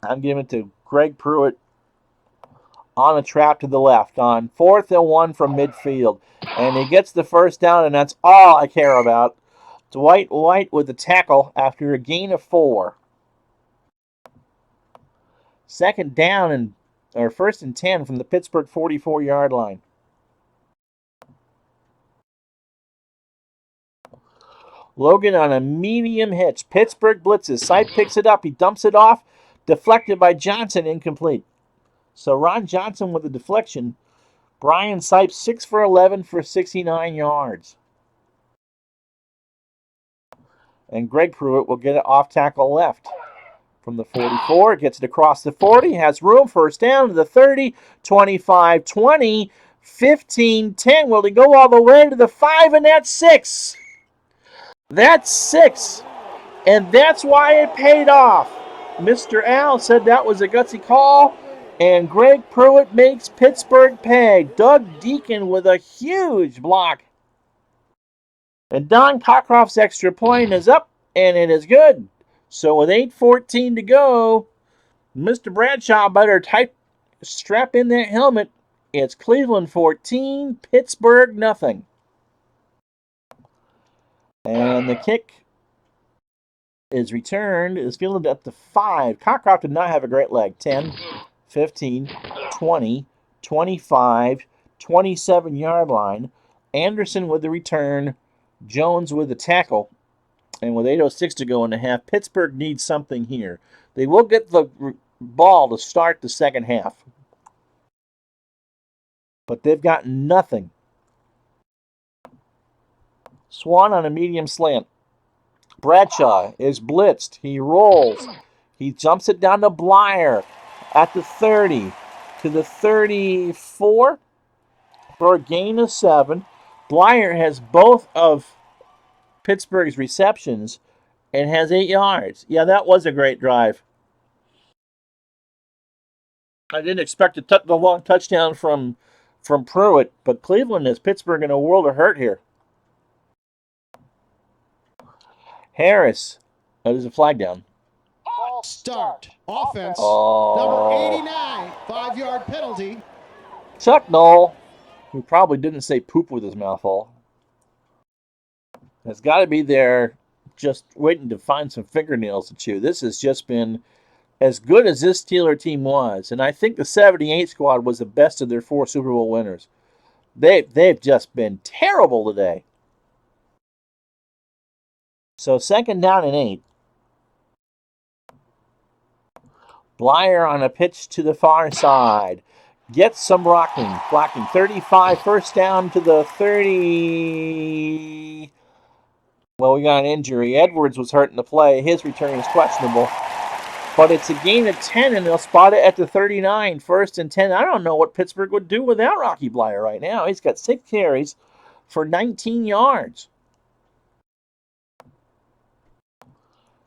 Speaker 1: I'm giving it to Greg Pruitt on a trap to the left on 4th and 1 from midfield. And he gets the first down, and that's all I care about. Dwight White with the tackle after a gain of 4. 2nd down or 1st and 10 from the Pittsburgh 44-yard line. Logan on a medium hitch. Pittsburgh blitzes. Sipe picks it up. He dumps it off. Deflected by Johnson. Incomplete. So Ron Johnson with the deflection. Brian Sipe 6 for 11 for 69 yards. And Greg Pruitt will get it off tackle left. From the 44, gets it across the 40, has room, 1st down to the 30, 25, 20, 15, 10. Will he go all the way to the 5? And that's 6. That's 6. And that's why it paid off. Mr. Al said that was a gutsy call. And Greg Pruitt makes Pittsburgh pay. Doug Deacon with a huge block. And Don Cockcroft's extra point is up, and it is good. So with 8:14 to go, Mr. Bradshaw better strap in that helmet. It's Cleveland 14, Pittsburgh nothing. And the kick is returned, is fielded at the 5. Cockcroft did not have a great leg. 10, 15, 20, 25, 27-yard line. Anderson with the return. Jones with the tackle. And with 8:06 to go in the half, Pittsburgh needs something here. They will get the ball to start the second half. But they've got nothing. Swan on a medium slant. Bradshaw is blitzed. He rolls. He jumps it down to Blyer at the 30 to the 34 for a gain of 7. Blyer has both of Pittsburgh's receptions and has 8 yards. Yeah, that was a great drive. I didn't expect the long touchdown from Pruitt, but Cleveland is Pittsburgh in a world of hurt here. Harris. Oh, there's a flag down.
Speaker 2: Start. Offense. Number 89. 5-yard penalty.
Speaker 1: Chuck Noll, who probably didn't say poop with his mouth full, has got to be there just waiting to find some fingernails to chew. This has just been as good as this Steeler team was. And I think the 78 squad was the best of their 4 Super Bowl winners. They've just been terrible today. So 2nd down and 8. Blyer on a pitch to the far side. Gets some blocking. 35, 1st down to the 30. Well, we got an injury. Edwards was hurt in the play. His return is questionable. But it's a gain of 10, and they'll spot it at the 39, 1st and 10. I don't know what Pittsburgh would do without Rocky Bleier right now. He's got 6 carries for 19 yards.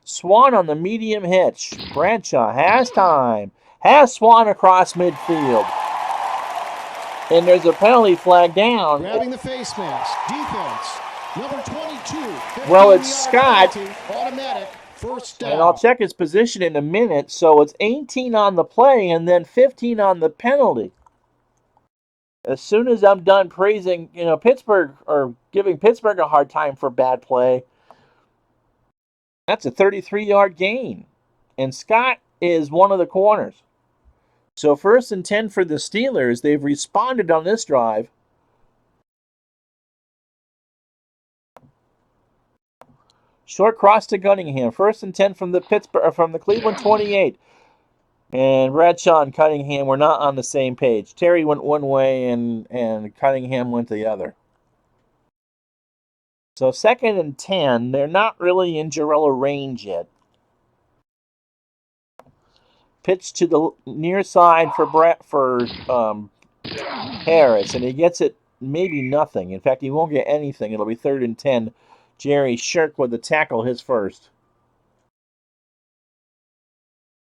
Speaker 1: Swan on the medium hitch. Bradshaw has time. Has Swan across midfield. And there's a penalty flag down.
Speaker 2: Grabbing the face mask. Defense. Number 22.
Speaker 1: Well, it's Scott.
Speaker 2: Penalty, automatic. First down.
Speaker 1: And I'll check his position in a minute. So it's 18 on the play and then 15 on the penalty. As soon as I'm done praising, Pittsburgh or giving Pittsburgh a hard time for bad play, that's a 33-yard gain. And Scott is one of the corners. So 1st and 10 for the Steelers. They've responded on this drive. Short cross to Cunningham. 1st and 10 from the Cleveland 28. And Bradshaw and Cunningham were not on the same page. Terry went one way and Cunningham went the other. So 2nd and 10. They're not really in Jarrella range yet. Pitch to the near side for Harris, and he gets it maybe nothing. In fact, he won't get anything. It'll be 3rd and 10. Jerry Shirk with the tackle, his first.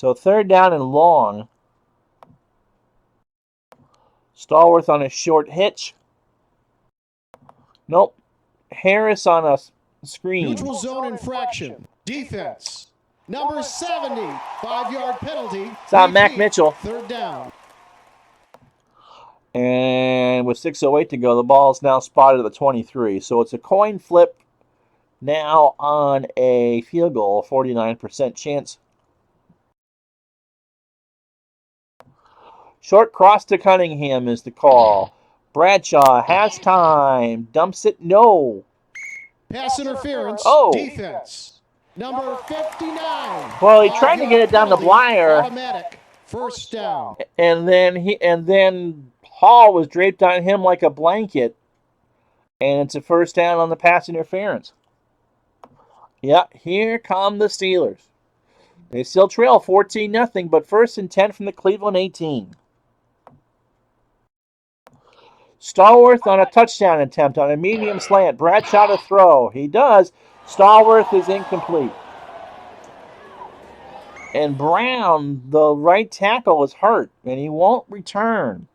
Speaker 1: So 3rd down and long. Stallworth on a short hitch. Nope. Harris on a screen.
Speaker 2: Neutral zone infraction. Defense. Number 70. 5-yard penalty.
Speaker 1: It's not Mac Mitchell.
Speaker 2: 3rd down.
Speaker 1: And with 6:08 to go, the ball is now spotted at the 23. So it's a coin flip now on a field goal, 49% chance. Short cross to Cunningham is the call. Bradshaw has time. Dumps it. No.
Speaker 2: Pass interference.
Speaker 1: Oh.
Speaker 2: Defense. Number 59.
Speaker 1: Well, he tried to get it down to Bleier.
Speaker 2: Automatic. First down.
Speaker 1: And then Hall was draped on him like a blanket. And it's a first down on the pass interference. Yeah, here come the Steelers. They still trail 14-0, but 1st and 10 from the Cleveland 18. Stallworth on a touchdown attempt on a medium slant. Bradshaw to throw. He does. Stallworth is incomplete. And Brown, the right tackle, is hurt, and he won't return.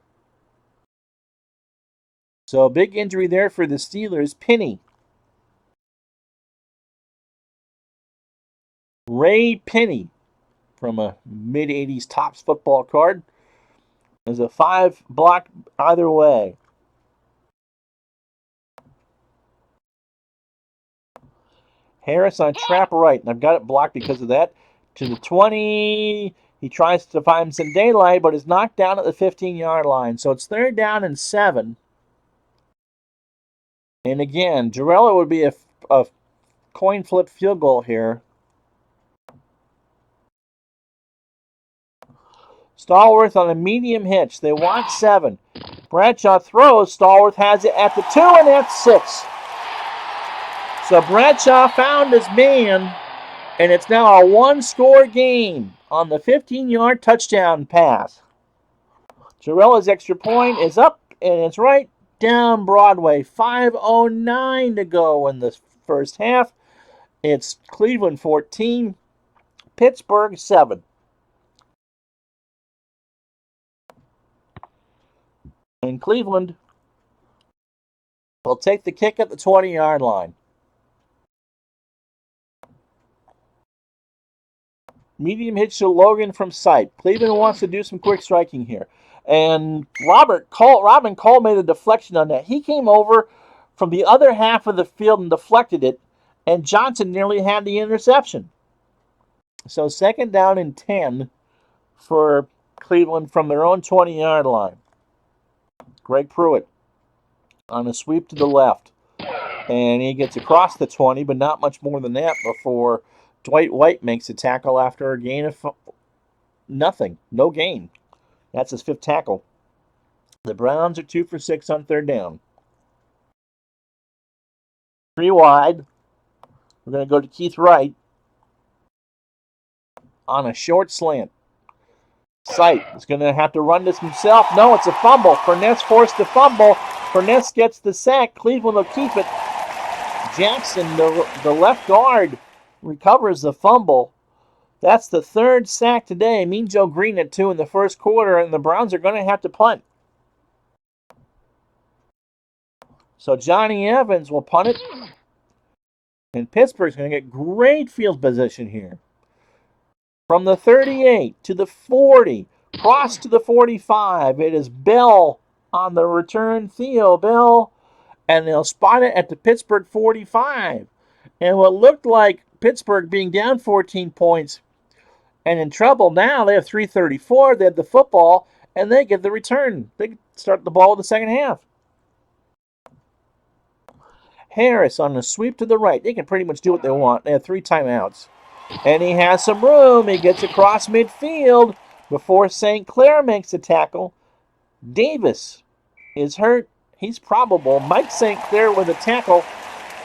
Speaker 1: So a big injury there for the Steelers. Pinney. Ray Pinney from a mid-'80s Topps football card. There's a 5 block either way. Harris on trap right, and I've got it blocked because of that. To the 20, he tries to find some daylight, but is knocked down at the 15-yard line. So it's 3rd down and 7. And again, Jarrella would be a coin flip field goal here. Stallworth on a medium hitch. They want 7. Bradshaw throws. Stallworth has it at the 2, and that's 6. So Bradshaw found his man, and it's now a 1-score game on the 15-yard touchdown pass. Jarella's extra point is up, and it's right down Broadway. 5:09 to go in the first half. It's Cleveland 14, Pittsburgh 7. And Cleveland will take the kick at the 20-yard line. Medium hitch to Logan from sight. Cleveland wants to do some quick striking here. And Robin Cole made a deflection on that. He came over from the other half of the field and deflected it, and Johnson nearly had the interception. So 2nd down and 10 for Cleveland from their own 20-yard line. Greg Pruitt on a sweep to the left. And he gets across the 20, but not much more than that before Dwight White makes a tackle after a gain of nothing. No gain. That's his 5th tackle. The Browns are 2 for 6 on 3rd down. 3 wide. We're going to go to Keith Wright on a short slant. Sight is going to have to run this himself. No, it's a fumble. Fournette's forced to fumble. Fournette gets the sack. Cleveland will keep it. Jackson, the left guard, recovers the fumble. That's the third sack today. Mean Joe Green at 2 in the first quarter, and the Browns are going to have to punt. So Johnny Evans will punt it. And Pittsburgh's going to get great field position here. From the 38 to the 40, cross to the 45. It is Bell on the return. Theo Bell. And they'll spot it at the Pittsburgh 45. And what looked like Pittsburgh being down 14 points and in trouble now, they have 3:34. They have the football, and they get the return. They start the ball in the second half. Harris on the sweep to the right. They can pretty much do what they want. They have 3 timeouts. And he has some room. He gets across midfield before St. Clair makes a tackle. Davis is hurt. He's probable. Mike St. Clair with a tackle.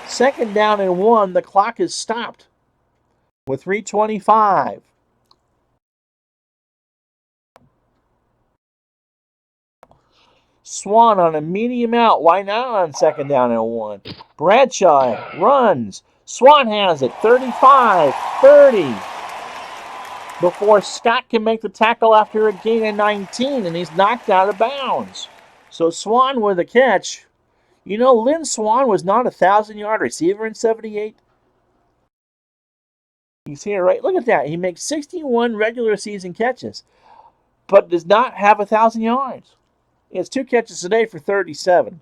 Speaker 1: 2nd down and 1. The clock is stopped with 3:25. Swan on a medium out. Why not on 2nd down and 1? Bradshaw runs. Swan has it. 35, 30. Before Scott can make the tackle after a gain of 19, and he's knocked out of bounds. So Swan with a catch. You know, Lynn Swan was not a 1,000-yard receiver in 78. He's here, right? Look at that. He makes 61 regular season catches, but does not have 1,000 yards. He has 2 catches today for 37.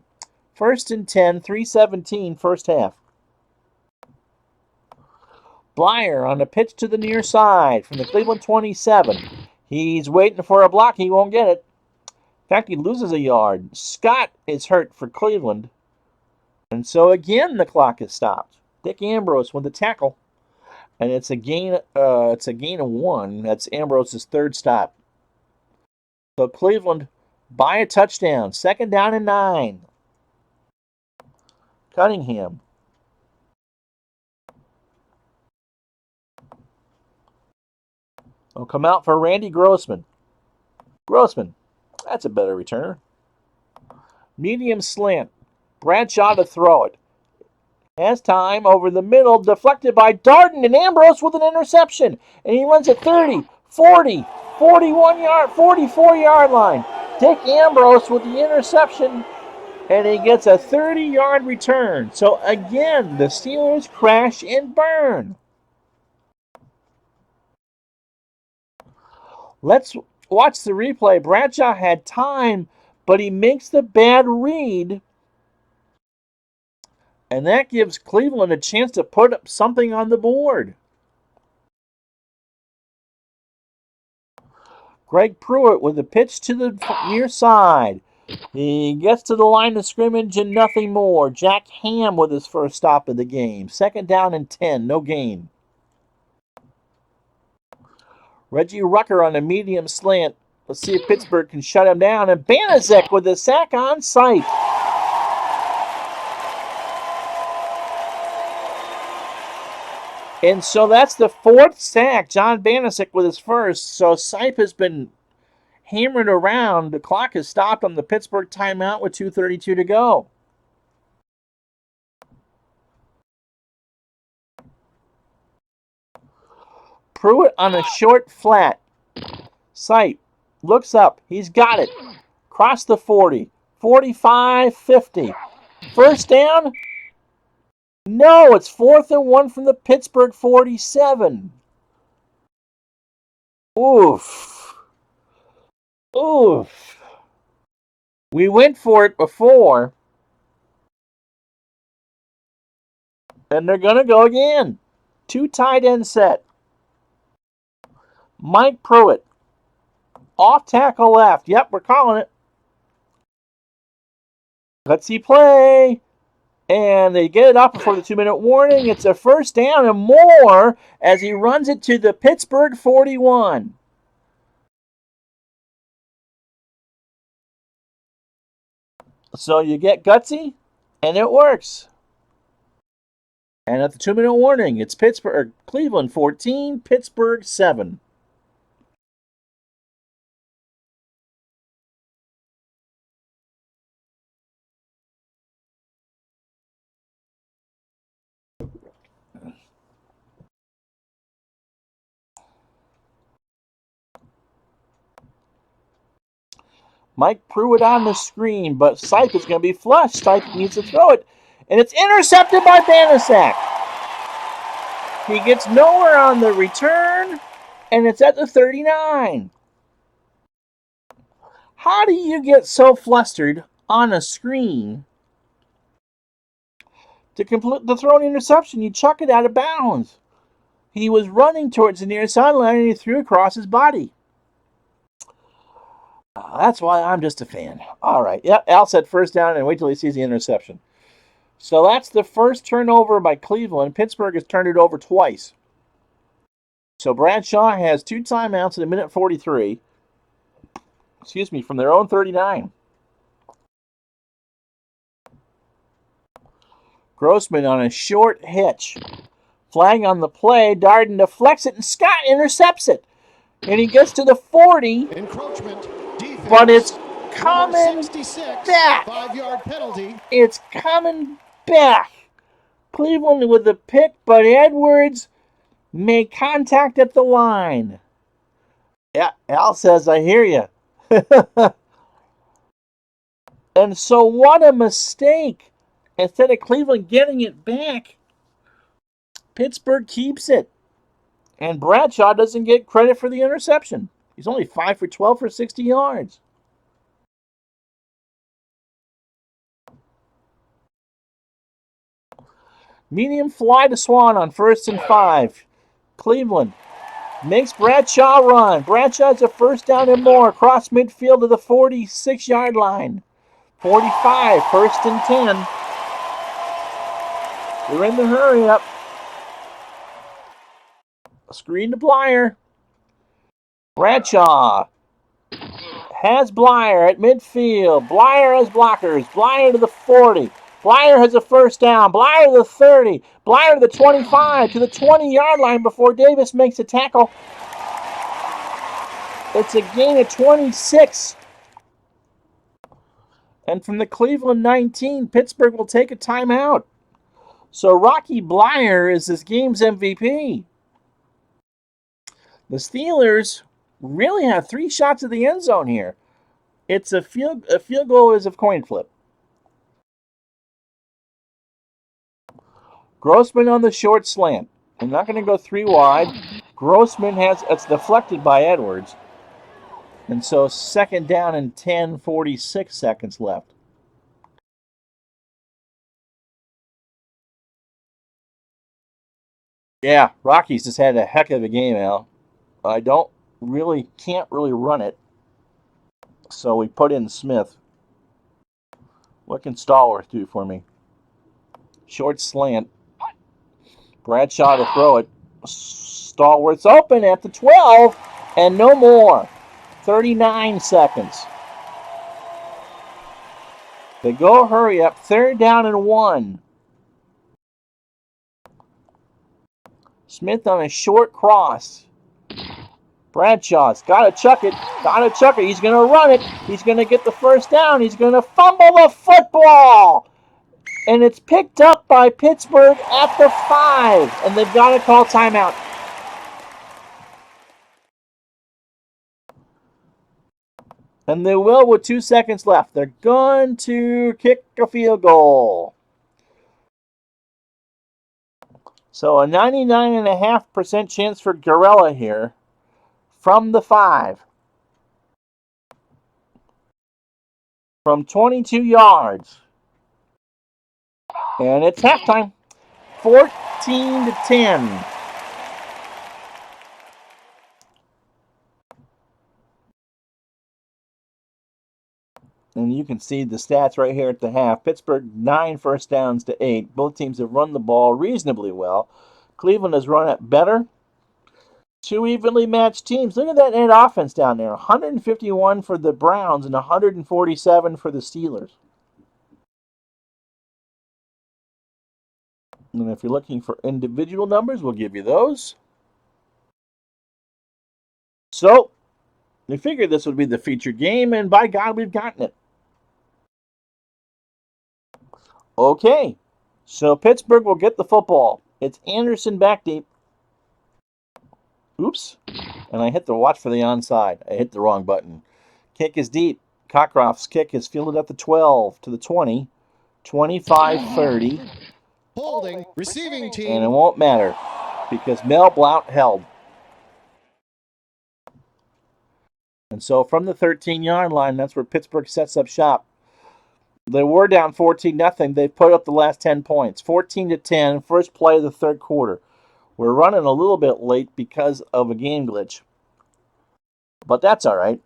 Speaker 1: 1st and 10, 3:17 first half. Blyer on a pitch to the near side from the Cleveland 27. He's waiting for a block. He won't get it. In fact, he loses a yard. Scott is hurt for Cleveland. And so again, the clock is stopped. Dick Ambrose with the tackle. And it's a gain of 1. That's Ambrose's 3rd stop. So Cleveland by a touchdown. 2nd down and 9. Cunningham. Will come out for Randy Grossman. Grossman. That's a better returner. Medium slant. Bradshaw to throw it. Has time over the middle. Deflected by Darden, and Ambrose with an interception. And he runs at 30, 40, 41-yard, 44-yard line. Dick Ambrose with the interception, and he gets a 30-yard return. So again, the Steelers crash and burn. Let's watch the replay. Bradshaw had time, but he makes the bad read. And that gives Cleveland a chance to put up something on the board. Greg Pruitt with a pitch to the near side. He gets to the line of scrimmage and nothing more. Jack Ham with his first stop of the game. 2nd down and 10, no gain. Reggie Rucker on a medium slant. Let's see if Pittsburgh can shut him down. And Banaszak with a sack on sight. And so that's the 4th sack. John Banaszak with his first. So Sipe has been hammered around. The clock is stopped on the Pittsburgh timeout with 2:32 to go. Pruitt on a short flat. Sipe looks up. He's got it. Cross the 40. 45, 50. First down? No, it's 4th and 1 from the Pittsburgh 47. Oof. Oof. We went for it before. And they're going to go again. 2 tight end set. Mike Pruitt. Off tackle left. Yep, we're calling it. Let's see play. And they get it up before the 2-minute warning. It's a first down and more as he runs it to the Pittsburgh 41. So you get gutsy, and it works. And at the 2-minute warning, it's Cleveland 14, Pittsburgh 7. Mike Pruitt on the screen, but Sipe is going to be flushed. Sipe needs to throw it, and it's intercepted by Banaszak. He gets nowhere on the return, and it's at the 39. How do you get so flustered on a screen to throw an interception? You chuck it out of bounds. He was running towards the near sideline, and he threw across his body. That's why I'm just a fan. All right. Yep, Al said first down, and wait till he sees the interception. So that's the first turnover by Cleveland. Pittsburgh has turned it over twice. So Bradshaw has 2 timeouts in a minute 43. From their own 39. Grossman on a short hitch. Flag on the play. Darden deflects it, and Scott intercepts it. And he gets to the 40.
Speaker 2: Encroachment. Defense.
Speaker 1: But it's coming
Speaker 2: 66,
Speaker 1: back.
Speaker 2: 5-yard penalty.
Speaker 1: It's coming back. Cleveland with the pick, but Edwards made contact at the line. Yeah, Al says, I hear you. And so what a mistake. Instead of Cleveland getting it back, Pittsburgh keeps it. And Bradshaw doesn't get credit for the interception. He's only 5 for 12 for 60 yards. Medium fly to Swan on 1st and 5. Cleveland makes Bradshaw run. Bradshaw's a first down and more across midfield to the 46-yard line. 45, 1st and 10. They're in the hurry up. Screen to Blyer. Bradshaw has Blyer at midfield. Blyer has blockers. Blyer to the 40. Blyer has a first down. Blyer to the 30. Blyer to the 25, to the 20-yard line before Davis makes a tackle. It's a gain of 26. And from the Cleveland 19, Pittsburgh will take a timeout. So Rocky Blyer is this game's MVP. The Steelers really have 3 shots at the end zone here. It's a field goal is a coin flip. Grossman on the short slant. I'm not going to go 3 wide. Grossman it's deflected by Edwards. And so 2nd down and 10, 46 seconds left. Yeah, Rockies just had a heck of a game, Al. I can't really run it. So we put in Smith. What can Stallworth do for me? Short slant. Bradshaw to throw it. Stallworth's open at the 12, and no more. 39 seconds. They go hurry up. 3rd down and 1. Smith on a short cross. Bradshaw's got to chuck it. He's going to run it. He's going to get the first down. He's going to fumble the football. And it's picked up by Pittsburgh at the 5. And they've got to call timeout. And they will with 2 seconds left. They're going to kick a field goal. So a 99.5% chance for Gorella here from the 5. From 22 yards. And it's halftime. 14-10. And you can see the stats right here at the half. Pittsburgh 9 first downs to 8. Both teams have run the ball reasonably well. Cleveland has run it better. 2 evenly matched teams. Look at that net offense down there. 151 for the Browns and 147 for the Steelers. And if you're looking for individual numbers, we'll give you those. So, we figured this would be the featured game, and by God, we've gotten it. Okay, so Pittsburgh will get the football. It's Anderson back deep. Oops. And I hit the watch for the onside. I hit the wrong button. Kick is deep. Cockcroft's kick is fielded at the 12 to the 20, 25-30.
Speaker 2: Holding, receiving
Speaker 1: And it
Speaker 2: team.
Speaker 1: won't matter because Mel Blount held. And so from the 13-yard line, that's where Pittsburgh sets up shop. They were down 14-0. They've put up the last 10 points. 14-10, first play of the third quarter. We're running a little bit late because of a game glitch. But that's all right.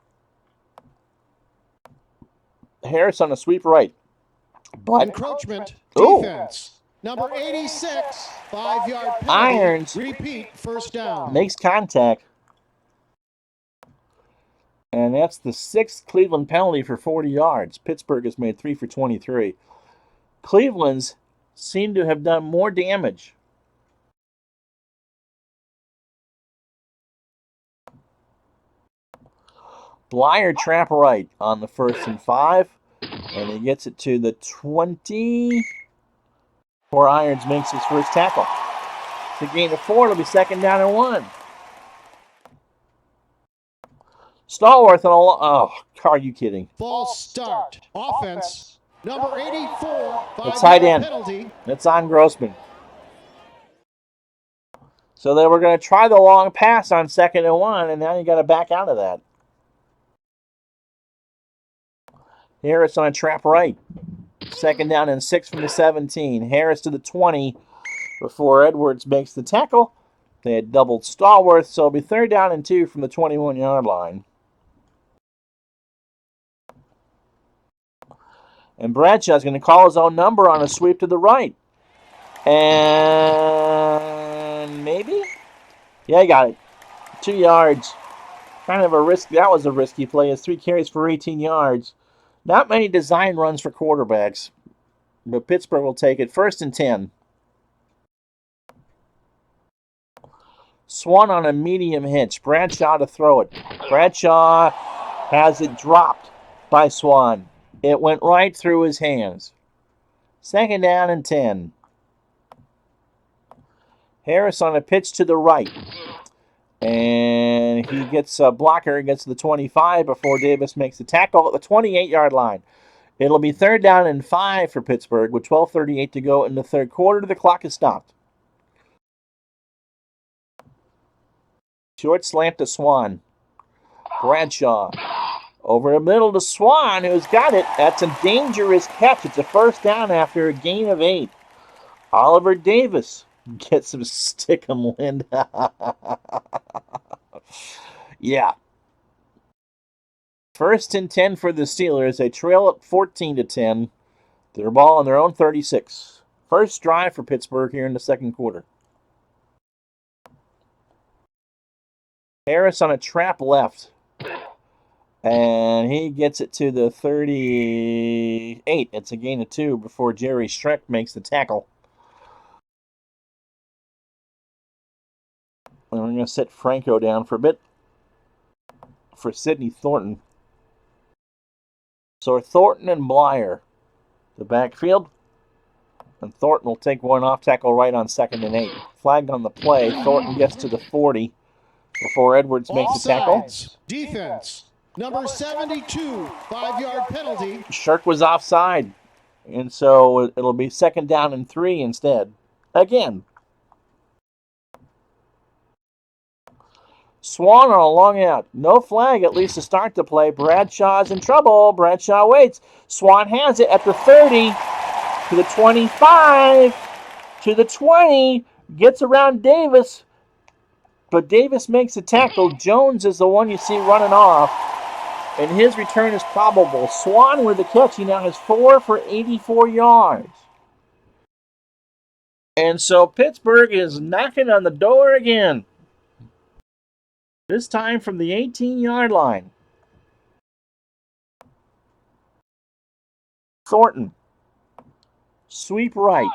Speaker 1: Harris on a sweep right. But
Speaker 2: Encroachment, defense. Number 86, 5-yard penalty.
Speaker 1: Irons
Speaker 2: Repeat, first down.
Speaker 1: makes contact. And that's the 6th Cleveland penalty for 40 yards. Pittsburgh has made 3 for 23. Cleveland's seem to have done more damage. Blyer trap right on the 1st and 5. And he gets it to the 20. Before Irons makes his first tackle. It's a gain of 4. It'll be 2nd down and 1. Stallworth on a oh, are you kidding?
Speaker 2: False start. Offense. Number 84,
Speaker 1: It's tight
Speaker 2: 5-yard
Speaker 1: end.
Speaker 2: penalty.
Speaker 1: It's on Grossman. So they were going to try the long pass on 2nd and 1, and now you got to back out of that. Harris on a trap right. 2nd down and 6 from the 17. Harris to the 20 before Edwards makes the tackle. They had doubled Stallworth, so it'll be 3rd down and 2 from the 21-yard line. And Bradshaw's going to call his own number on a sweep to the right. And maybe? Yeah, he got it. 2 yards. Kind of a risk. That was a risky play. It's 3 carries for 18 yards. Not many design runs for quarterbacks. But Pittsburgh will take it. 1st and 10. Swan on a medium hitch. Bradshaw to throw it. Bradshaw has it dropped by Swan. It went right through his hands. 2nd down and 10. Harris on a pitch to the right. And he gets a blocker, gets to the 25 before Davis makes the tackle at the 28-yard line. It'll be 3rd down and 5 for Pittsburgh with 12:38 to go in the third quarter. The clock is stopped. Short slant to Swan. Bradshaw. Over the middle to Swan, who's got it. That's a dangerous catch. It's a 1st down after a gain of 8. Oliver Davis gets some stickum wind. Yeah. 1st and 10 for the Steelers. They trail at 14-10. Their ball on their own 36. First drive for Pittsburgh here in the second quarter. Harris on a trap left. And he gets it to the 38. It's a gain of 2 before Jerry Schreck makes the tackle. And we're going to set Franco down for a bit for Sidney Thornton. So Thornton and Blyer, the backfield. And Thornton will take one off tackle right on 2nd and 8. Flagged on the play. Thornton gets to the 40 before Edwards makes the tackle.
Speaker 2: Defense. Number 72, 5-yard penalty.
Speaker 1: Shirk was offside. And so it'll be 2nd down and 3 instead. Again. Swan on a long out. No flag, at least to start the play. Bradshaw's in trouble. Bradshaw waits. Swan has it at the 30, to the 25, to the 20. Gets around Davis. But Davis makes a tackle. Jones is the one you see running off. And his return is probable. Swan with the catch. He now has 4 for 84 yards. And so Pittsburgh is knocking on the door again. This time from the 18-yard line. Thornton. Sweep right.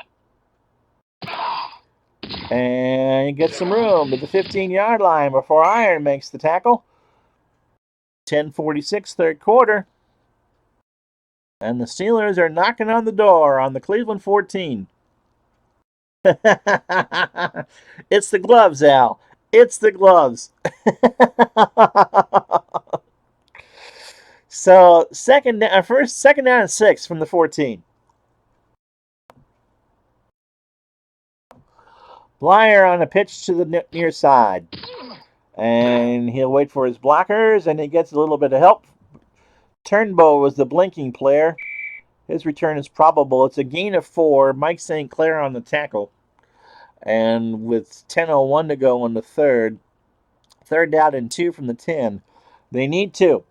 Speaker 1: And he gets some room to the 15-yard line before Iron makes the tackle. 10:46, third quarter. And the Steelers are knocking on the door on the Cleveland 14. It's the gloves, Al. It's the gloves. So second down and 6 from the 14. Blyer on a pitch to the near side. And he'll wait for his blockers, and he gets a little bit of help. Turnbow was the blinking player. His return is probable. It's a gain of 4. Mike St. Clair on the tackle. And with 10:01 to go in the third down and 2 from the 10. They need 2.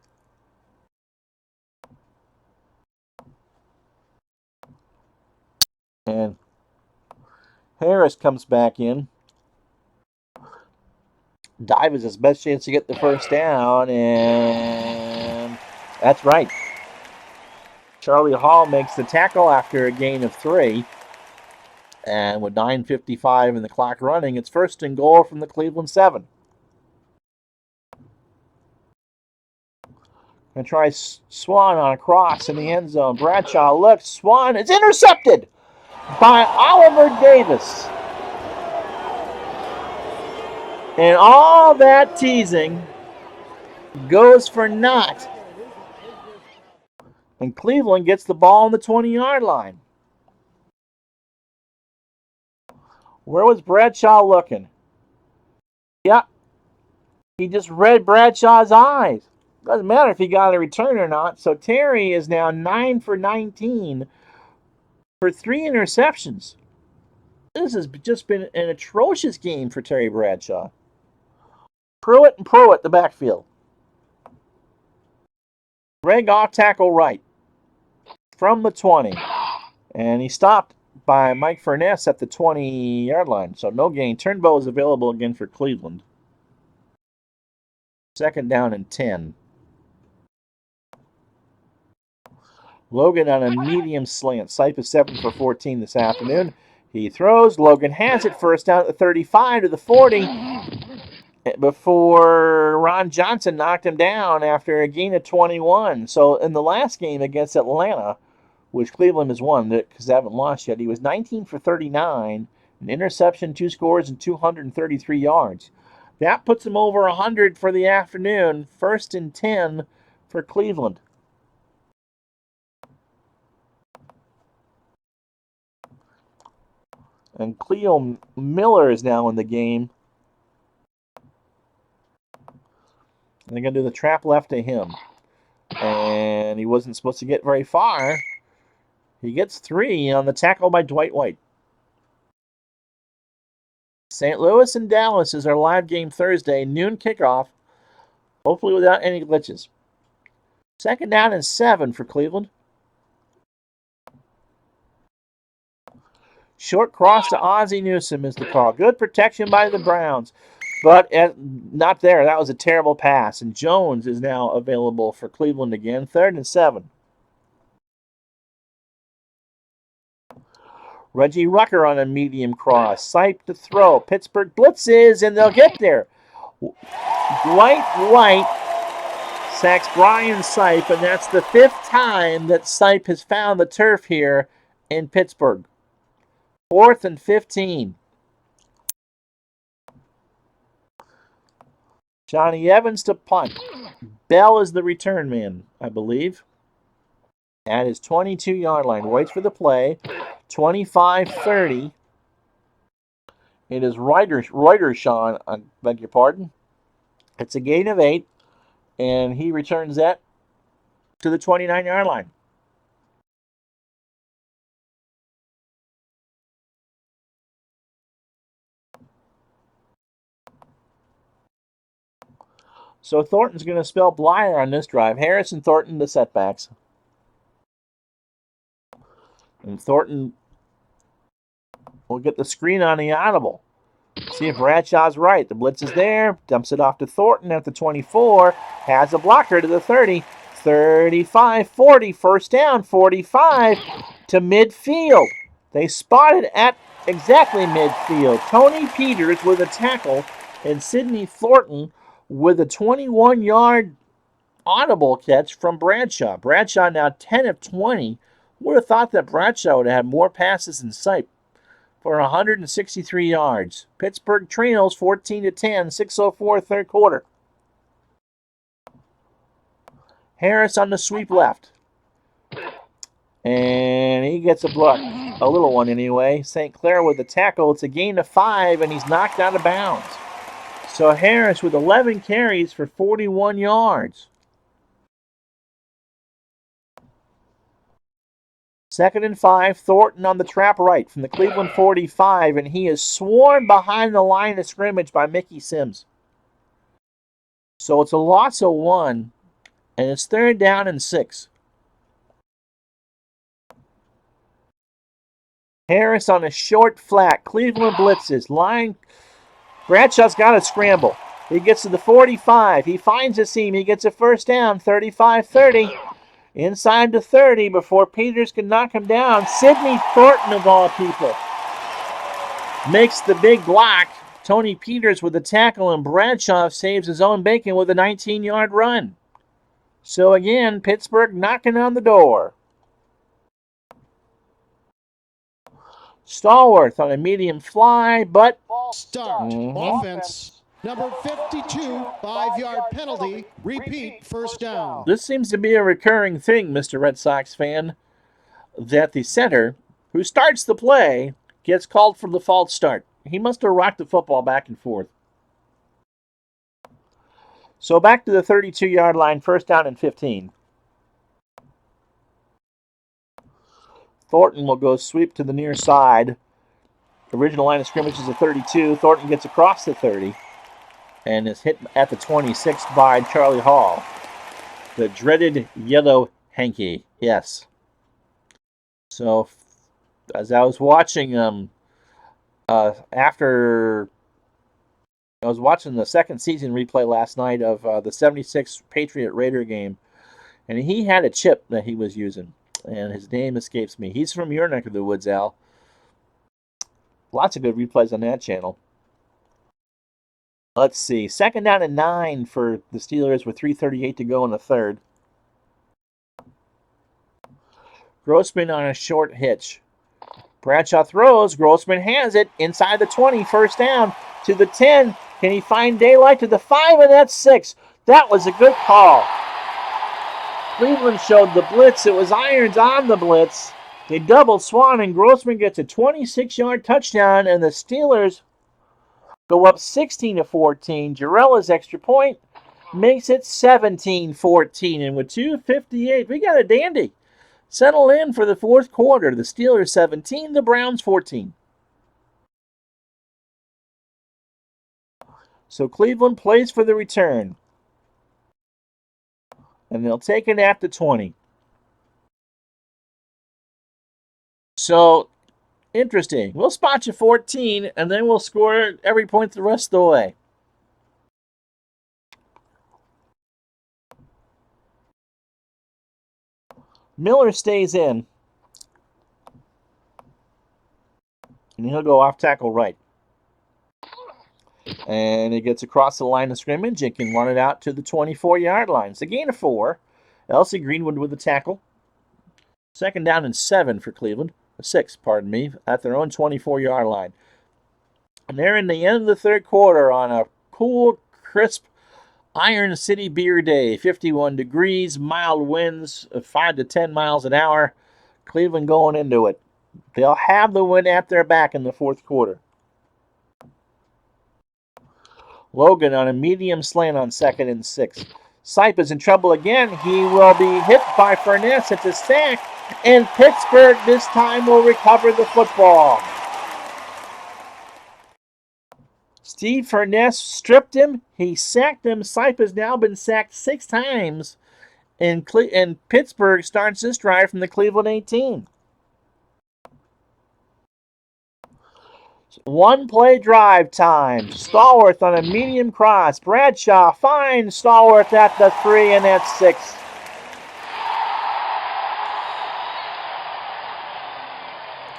Speaker 1: And Harris comes back in. Dive is his best chance to get the first down, and that's right. Charlie Hall makes the tackle after a gain of 3. And with 9:55 and the clock running, it's first and goal from the Cleveland 7. Going to try Swan on a cross in the end zone. Bradshaw looks. Swan is intercepted by Oliver Davis. And all that teasing goes for naught. And Cleveland gets the ball on the 20-yard line. Where was Bradshaw looking? Yeah, he just read Bradshaw's eyes. Doesn't matter if he got a return or not. So Terry is now 9 for 19 for 3 interceptions. This has just been an atrocious game for Terry Bradshaw. Pruitt and Pruitt, the backfield. Greg off tackle right from the 20. And he stopped by Mike Furness at the 20-yard line. So no gain. Turnbow is available again for Cleveland. Second down and 10. Logan on a medium slant. Sipe is 7 for 14 this afternoon. He throws. Logan has it. First down at the 35 to the 40 before Ron Johnson knocked him down after a gain of 21. So in the last game against Atlanta, which Cleveland has won because they haven't lost yet, he was 19 for 39, an interception, 2 scores, and 233 yards. That puts him over 100 for the afternoon. First and 10 for Cleveland. And Cleo Miller is now in the game. And they're going to do the trap left to him. And he wasn't supposed to get very far. He gets 3 on the tackle by Dwight White. St. Louis and Dallas is our live game Thursday, noon kickoff. Hopefully without any glitches. Second down and 7 for Cleveland. Short cross to Ozzie Newsome is the call. Good protection by the Browns. But not there. That was a terrible pass. And Jones is now available for Cleveland again. Third and 7. Reggie Rucker on a medium cross. Sipe to throw. Pittsburgh blitzes, and they'll get there. Dwight White sacks Brian Sipe, and that's the 5th time that Sipe has found the turf here in Pittsburgh. 4th and 15. Johnny Evans to punt. Bell is the return man, I believe. At his 22-yard line. Waits for the play. 25-30. It is Reutershaw, I beg your pardon. It's a gain of 8. And he returns that to the 29-yard line. So Thornton's going to spell Blyer on this drive. Harris and Thornton, the setbacks. And Thornton will get the screen on the audible. See if Bradshaw's right. The blitz is there. Dumps it off to Thornton at the 24. Has a blocker to the 30. 35, 40. First down, 45 to midfield. They spotted at exactly midfield. Tony Peters with a tackle and Sidney Thornton with a 21-yard audible catch from Bradshaw. Bradshaw now 10 of 20. Would have thought that Bradshaw would have had more passes than Sipe for 163 yards. Pittsburgh trails 14-10, 6:04 third quarter. Harris on the sweep left. And he gets a block. A little one anyway. St. Clair with the tackle. It's a gain of 5, and he's knocked out of bounds. So Harris with 11 carries for 41 yards. 2nd and 5. Thornton on the trap right from the Cleveland 45, and he is swarmed behind the line of scrimmage by Mickey Sims. So it's a loss of 1, and it's 3rd down and 6. Harris on a short flat. Cleveland blitzes. Line. Bradshaw's got to scramble. He gets to the 45. He finds a seam. He gets a first down. 35-30. Inside the 30 before Peters can knock him down. Sidney Thornton, of all people, makes the big block. Tony Peters with the tackle, and Bradshaw saves his own bacon with a 19-yard run. So again, Pittsburgh knocking on the door. Stallworth on a medium fly, but
Speaker 2: start. Offense. Number 52, 5-yard penalty. Repeat, first down.
Speaker 1: This seems to be a recurring thing, Mr. Red Sox fan, that the center who starts the play gets called for the false start. He must have rocked the football back and forth. So back to the 32-yard line, first down and 15. Thornton will go sweep to the near side. Original line of scrimmage is a 32. Thornton gets across the 30 and is hit at the 26 by Charlie Hall. The dreaded yellow hanky. Yes. So as I was watching after I was watching the second season replay last night of the 76 Patriot Raider game, and he had a chip that he was using, and his name escapes me. He's from your neck of the woods, Al. Lots of good replays on that channel. Let's see. 2nd down and 9 for the Steelers with 3:38 to go in the third. Grossman on a short hitch. Bradshaw throws. Grossman has it inside the 20. First down to the 10. Can he find daylight to the 5? And that's 6. That was a good call. Cleveland showed the blitz. It was Irons on the blitz. They doubled Swan, and Grossman gets a 26-yard touchdown, and the Steelers go up 16-14. Jarella's extra point makes it 17-14. And with 2:58, we got a dandy. Settle in for the fourth quarter. The Steelers 17, the Browns 14. So Cleveland plays for the return. And they'll take it at the 20. So, interesting. We'll spot you 14, and then we'll score every point the rest of the way. Miller stays in. And he'll go off tackle right. And he gets across the line of scrimmage and can run it out to the 24-yard line. It's a gain of 4. Elsie Greenwood with the tackle. 2nd down and 7 for Cleveland. 6, pardon me, at their own 24-yard line. And they're in the end of the third quarter on a cool, crisp Iron City beer day. 51 degrees, mild winds of 5 to 10 miles an hour. Cleveland going into it. They'll have the win at their back in the fourth quarter. Logan on a medium slant on 2nd and 6. Sipe is in trouble again. He will be hit by Furness. It's a sack, and Pittsburgh this time will recover the football. Steve Furness stripped him. He sacked him. Sipe has now been sacked 6 times, and Pittsburgh starts this drive from the Cleveland 18. One-play drive time. Stallworth on a medium cross. Bradshaw finds Stallworth at the 3, and that's 6.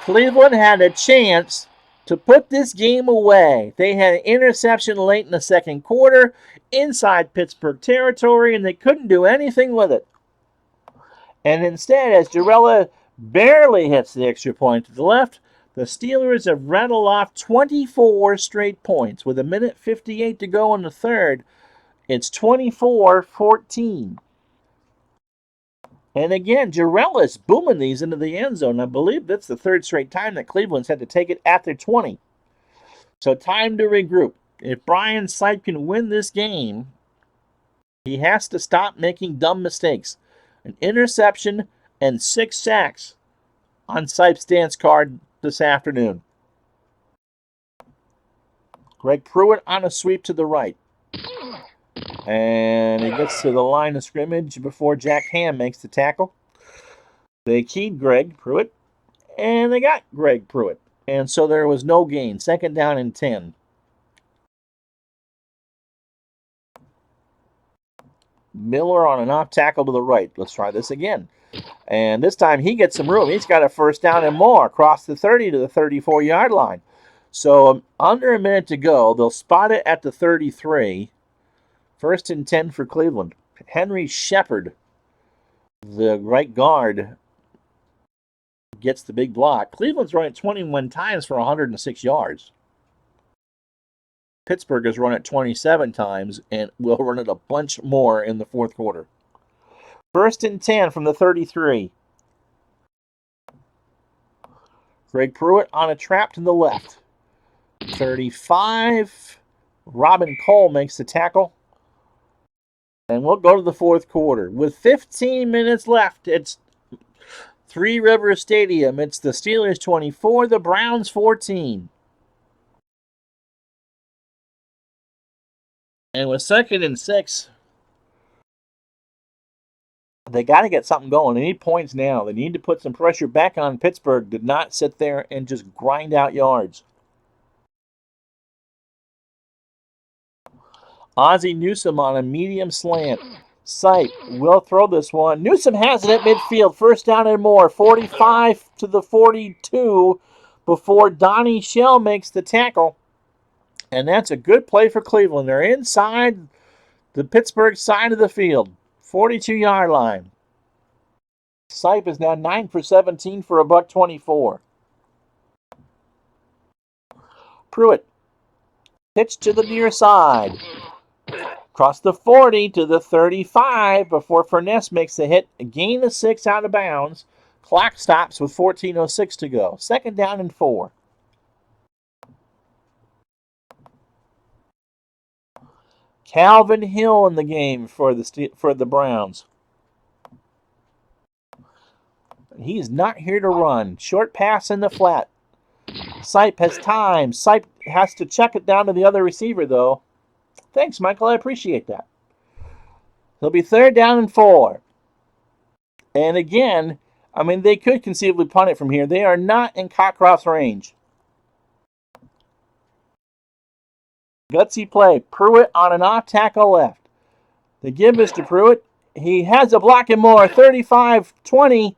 Speaker 1: Cleveland had a chance to put this game away. They had an interception late in the second quarter inside Pittsburgh territory, and they couldn't do anything with it. And instead, as Jarella barely hits the extra point to the left, the Steelers have rattled off 24 straight points. With 1:58 to go in the third, it's 24-14. And again, Jarrell booming these into the end zone. I believe that's the third straight time that Cleveland's had to take it at their 20. So time to regroup. If Brian Sipe can win this game, he has to stop making dumb mistakes. An interception and 6 sacks on Sipe's dance card this afternoon. Greg Pruitt on a sweep to the right. And he gets to the line of scrimmage before Jack Ham makes the tackle. They keyed Greg Pruitt, and they got Greg Pruitt. And so there was no gain. Second down and 10. Miller on an off tackle to the right. Let's try this again. And this time he gets some room. He's got a first down and more across the 30 to the 34-yard line. So under a minute to go. They'll spot it at the 33. First and 10 for Cleveland. Henry Shepard, the right guard, gets the big block. Cleveland's run it 21 times for 106 yards. Pittsburgh has run it 27 times and will run it a bunch more in the fourth quarter. First and 10 from the 33. Greg Pruitt on a trap to the left. 35. Robin Cole makes the tackle. And we'll go to the fourth quarter. With 15 minutes left, it's Three Rivers Stadium. It's the Steelers 24, the Browns 14. And with 2nd and 6, they got to get something going. They need points now. They need to put some pressure back on Pittsburgh. Did not sit there and just grind out yards. Ozzie Newsome on a medium slant. Sipe will throw this one. Newsome has it at midfield. First down and more. 45 to the 42 before Donnie Shell makes the tackle. And that's a good play for Cleveland. They're inside the Pittsburgh side of the field. 42-yard line. Sipe is now 9 for 17 for $124. Pruitt. Pitch to the near side. Across the 40 to the 35 before Furness makes the hit. A gain of 6 out of bounds. Clock stops with 14:06 to go. Second down and 4. Calvin Hill in the game for the Browns. He's not here to run. Short pass in the flat. Sipe has time. Sipe has to check it down to the other receiver, though. Thanks, Michael. I appreciate that. He'll be third down and 4. And again, I mean, they could conceivably punt it from here. They are not in Cockcroft's range. Gutsy play. Pruitt on an off tackle left. They give this to Pruitt. He has a block and more. 35-20.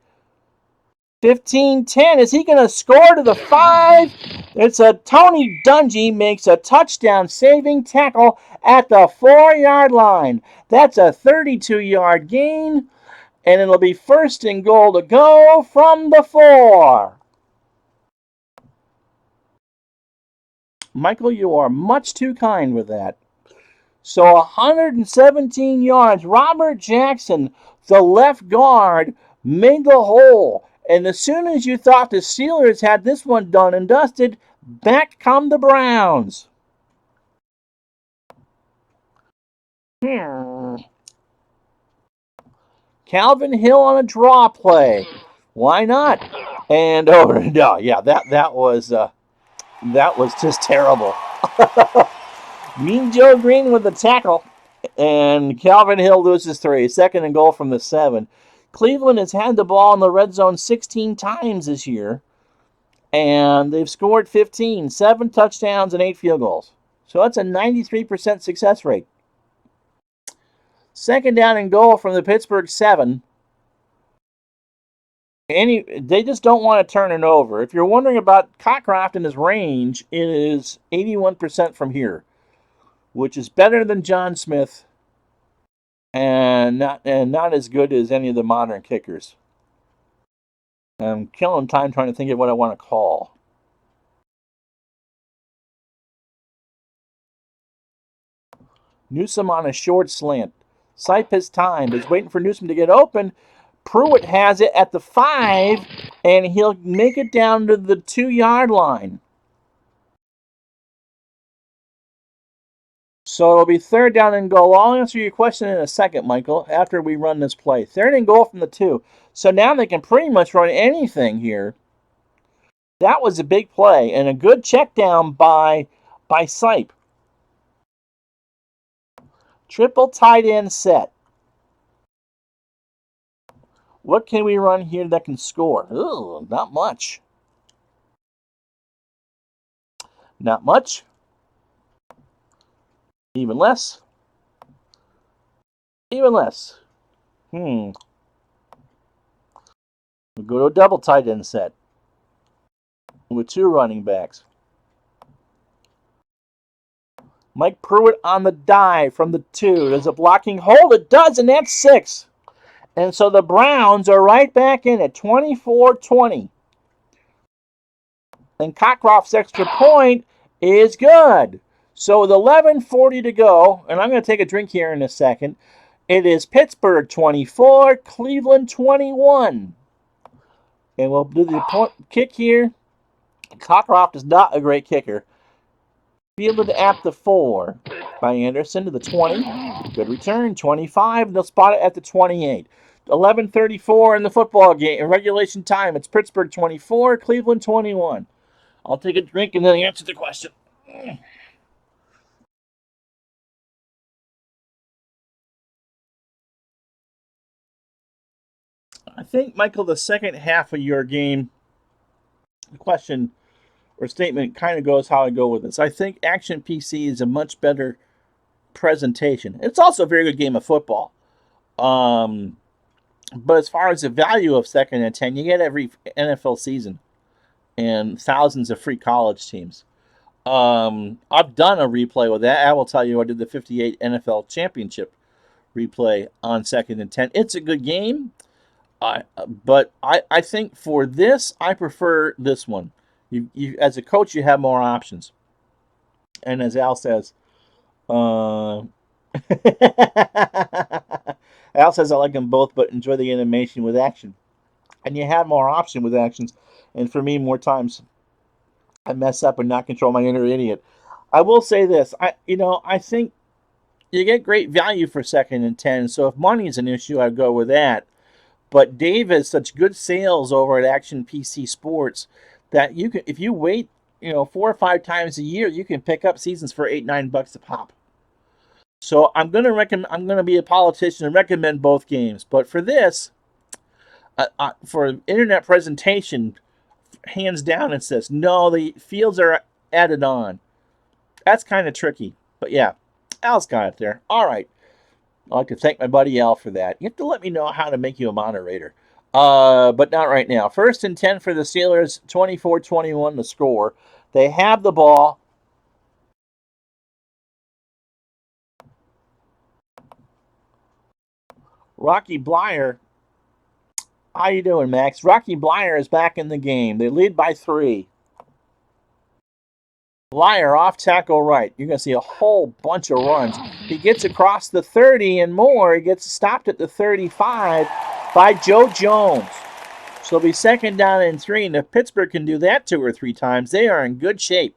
Speaker 1: 15-10. Is he going to score to the 5? It's a Tony Dungy makes a touchdown saving tackle at the 4-yard line. That's a 32-yard gain, and it'll be first and goal to go from the 4. Michael, you are much too kind with that. So 117 yards. Robert Jackson, the left guard, made the hole. And as soon as you thought the Steelers had this one done and dusted, back come the Browns. Calvin Hill on a draw play. Why not? And no, yeah, that was just terrible. Mean Joe Green with the tackle, and Calvin Hill loses 3. Second and goal from the 7. Cleveland has had the ball in the red zone 16 times this year, and they've scored 15, 7 touchdowns and 8 field goals. So that's a 93% success rate. Second down and goal from the Pittsburgh 7. They just don't want to turn it over. If you're wondering about Cockcroft and his range, it is 81% from here, which is better than John Smith and not as good as any of the modern kickers. I'm killing time trying to think of what I want to call. Newsome on a short slant. Sipe has time. He's waiting for Newsome to get open, Pruitt has it at the 5, and he'll make it down to the 2-yard line. So it'll be 3rd down and goal. I'll answer your question in a second, Michael, after we run this play. 3rd and goal from the 2. So now they can pretty much run anything here. That was a big play and a good check down by Sipe. Triple tight end set. What can we run here that can score? Ooh, not much. Not much. Even less. Even less. We'll go to a double tight end set with 2 running backs. Mike Pruitt on the dive from the 2. Does a blocking hold? It does, and that's 6. And so the Browns are right back in at 24-20. And Cockcroft's extra point is good. So with 11:40 to go, and I'm going to take a drink here in a second, it is Pittsburgh 24, Cleveland 21. And we'll do the kick here. Cockcroft is not a great kicker. Fielded at the 4 by Anderson to the 20. Good return, 25. They'll spot it at the 28. 11:34 in the football game. In regulation time, it's Pittsburgh 24, Cleveland 21. I'll take a drink and then answer the question. I think, Michael, the second half of your game question or statement kind of goes how I go with this. I think Action PC is a much better presentation. It's also a very good game of football. But as far as the value of 2nd and 10, you get every NFL season and thousands of free college teams. I've done a replay with that. I will tell you, I did the 58 NFL Championship replay on 2nd and 10. It's a good game, but I think for this, I prefer this one. You as a coach, you have more options. And as Al says, Al says I like them both, but enjoy the animation with action. And you have more option with actions. And for me, more times I mess up and not control my inner idiot. I will say this. I think you get great value for 2nd and 10. So if money is an issue, I'd go with that. But Dave has such good sales over at Action PC Sports that you can, if you wait, 4 or 5 times a year, you can pick up seasons for $8-9 a pop. So I'm going to be a politician and recommend both games. But for this, for internet presentation, hands down, it says no. The fields are added on. That's kind of tricky, but yeah, Al's got it there. All right, I'd like to thank my buddy Al for that. You have to let me know how to make you a moderator, but not right now. 1st and 10 for the Steelers, 24-21 the score. They have the ball. Rocky Blyer. How you doing, Max? Rocky Blyer is back in the game. They lead by 3. Blyer off tackle right. You're going to see a whole bunch of runs. He gets across the 30 and more. He gets stopped at the 35 by Joe Jones. So it'll be 2nd down and 3. And if Pittsburgh can do that 2 or 3 times, they are in good shape.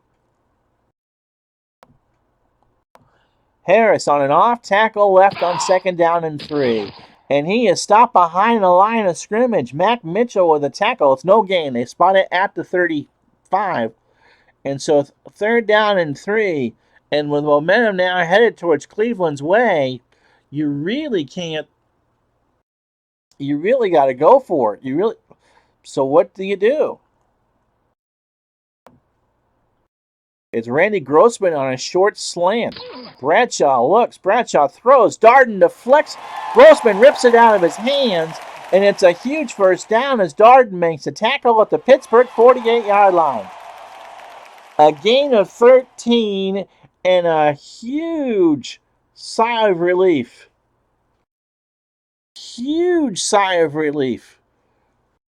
Speaker 1: Harris on an off tackle left on 2nd down and 3. And he is stopped behind the line of scrimmage. Mac Mitchell with a tackle. It's no gain. They spot it at the 35. And so 3rd down and 3. And with momentum now headed towards Cleveland's way, you really got to go for it. So what do you do? It's Randy Grossman on a short slant. Bradshaw looks. Bradshaw throws. Darden deflects. Grossman rips it out of his hands. And it's a huge 1st down as Darden makes a tackle at the Pittsburgh 48-yard line. A gain of 13 and a huge sigh of relief. Huge sigh of relief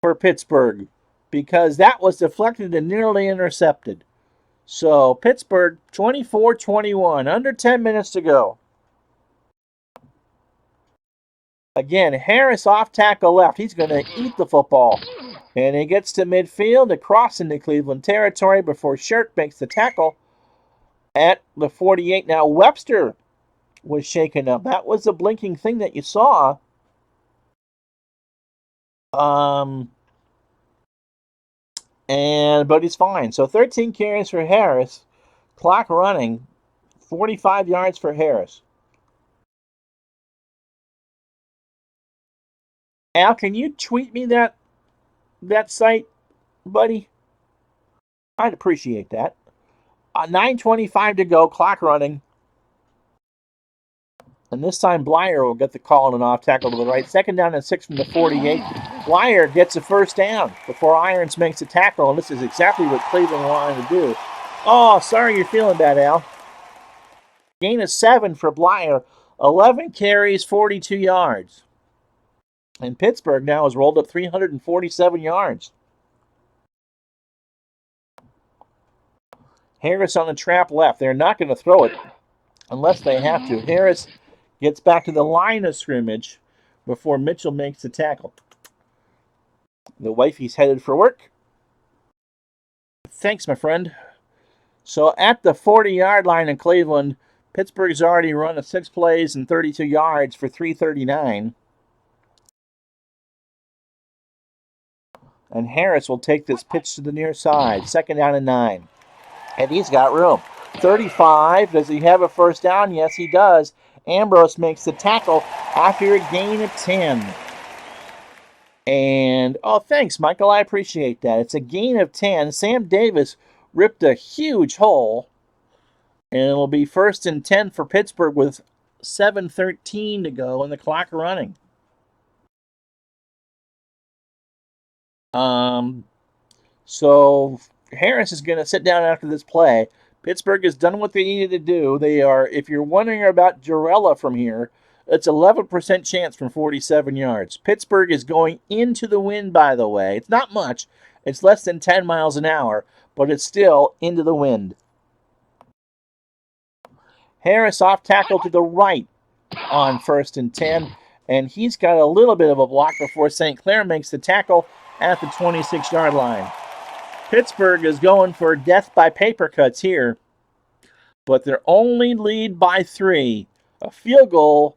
Speaker 1: for Pittsburgh because that was deflected and nearly intercepted. So Pittsburgh 24-21, under 10 minutes to go. Again, Harris off tackle left. He's going to eat the football. And he gets to midfield to cross into Cleveland territory before Shirk makes the tackle at the 48. Now, Webster was shaken up. That was the blinking thing that you saw. But he's fine. So 13 carries for Harris. Clock running. 45 yards for Harris. Al, can you tweet me that site, buddy? I'd appreciate that. 9:25 to go, clock running. And this time Blyer will get the call on an off tackle to the right. 2nd down and 6 from the 48. Blyer gets a first down before Irons makes a tackle, and this is exactly what Cleveland wanted to do. Oh, sorry you're feeling bad, Al. Gain of 7 for Blyer. 11 carries, 42 yards. And Pittsburgh now has rolled up 347 yards. Harris on the trap left. They're not going to throw it unless they have to. Harris gets back to the line of scrimmage before Mitchell makes the tackle. The wifey's headed for work. Thanks, my friend. So at the 40-yard line in Cleveland, Pittsburgh's already run 6 plays and 32 yards for 339. And Harris will take this pitch to the near side. 2nd down and 9. And he's got room. 35. Does he have a first down? Yes, he does. Ambrose makes the tackle after a gain of 10. And, oh, thanks, Michael. I appreciate that. It's a gain of 10. Sam Davis ripped a huge hole. And it'll be 1st and 10 for Pittsburgh with 7:13 to go and the clock running. So Harris is going to sit down after this play. Pittsburgh has done what they needed to do. They are, if you're wondering about Jarella from here, it's 11% chance from 47 yards. Pittsburgh is going into the wind, by the way. It's not much. It's less than 10 miles an hour, but it's still into the wind. Harris off tackle to the right on 1st and 10, and he's got a little bit of a block before St. Clair makes the tackle at the 26-yard line. Pittsburgh is going for death by paper cuts here, but they're only lead by 3. A field goal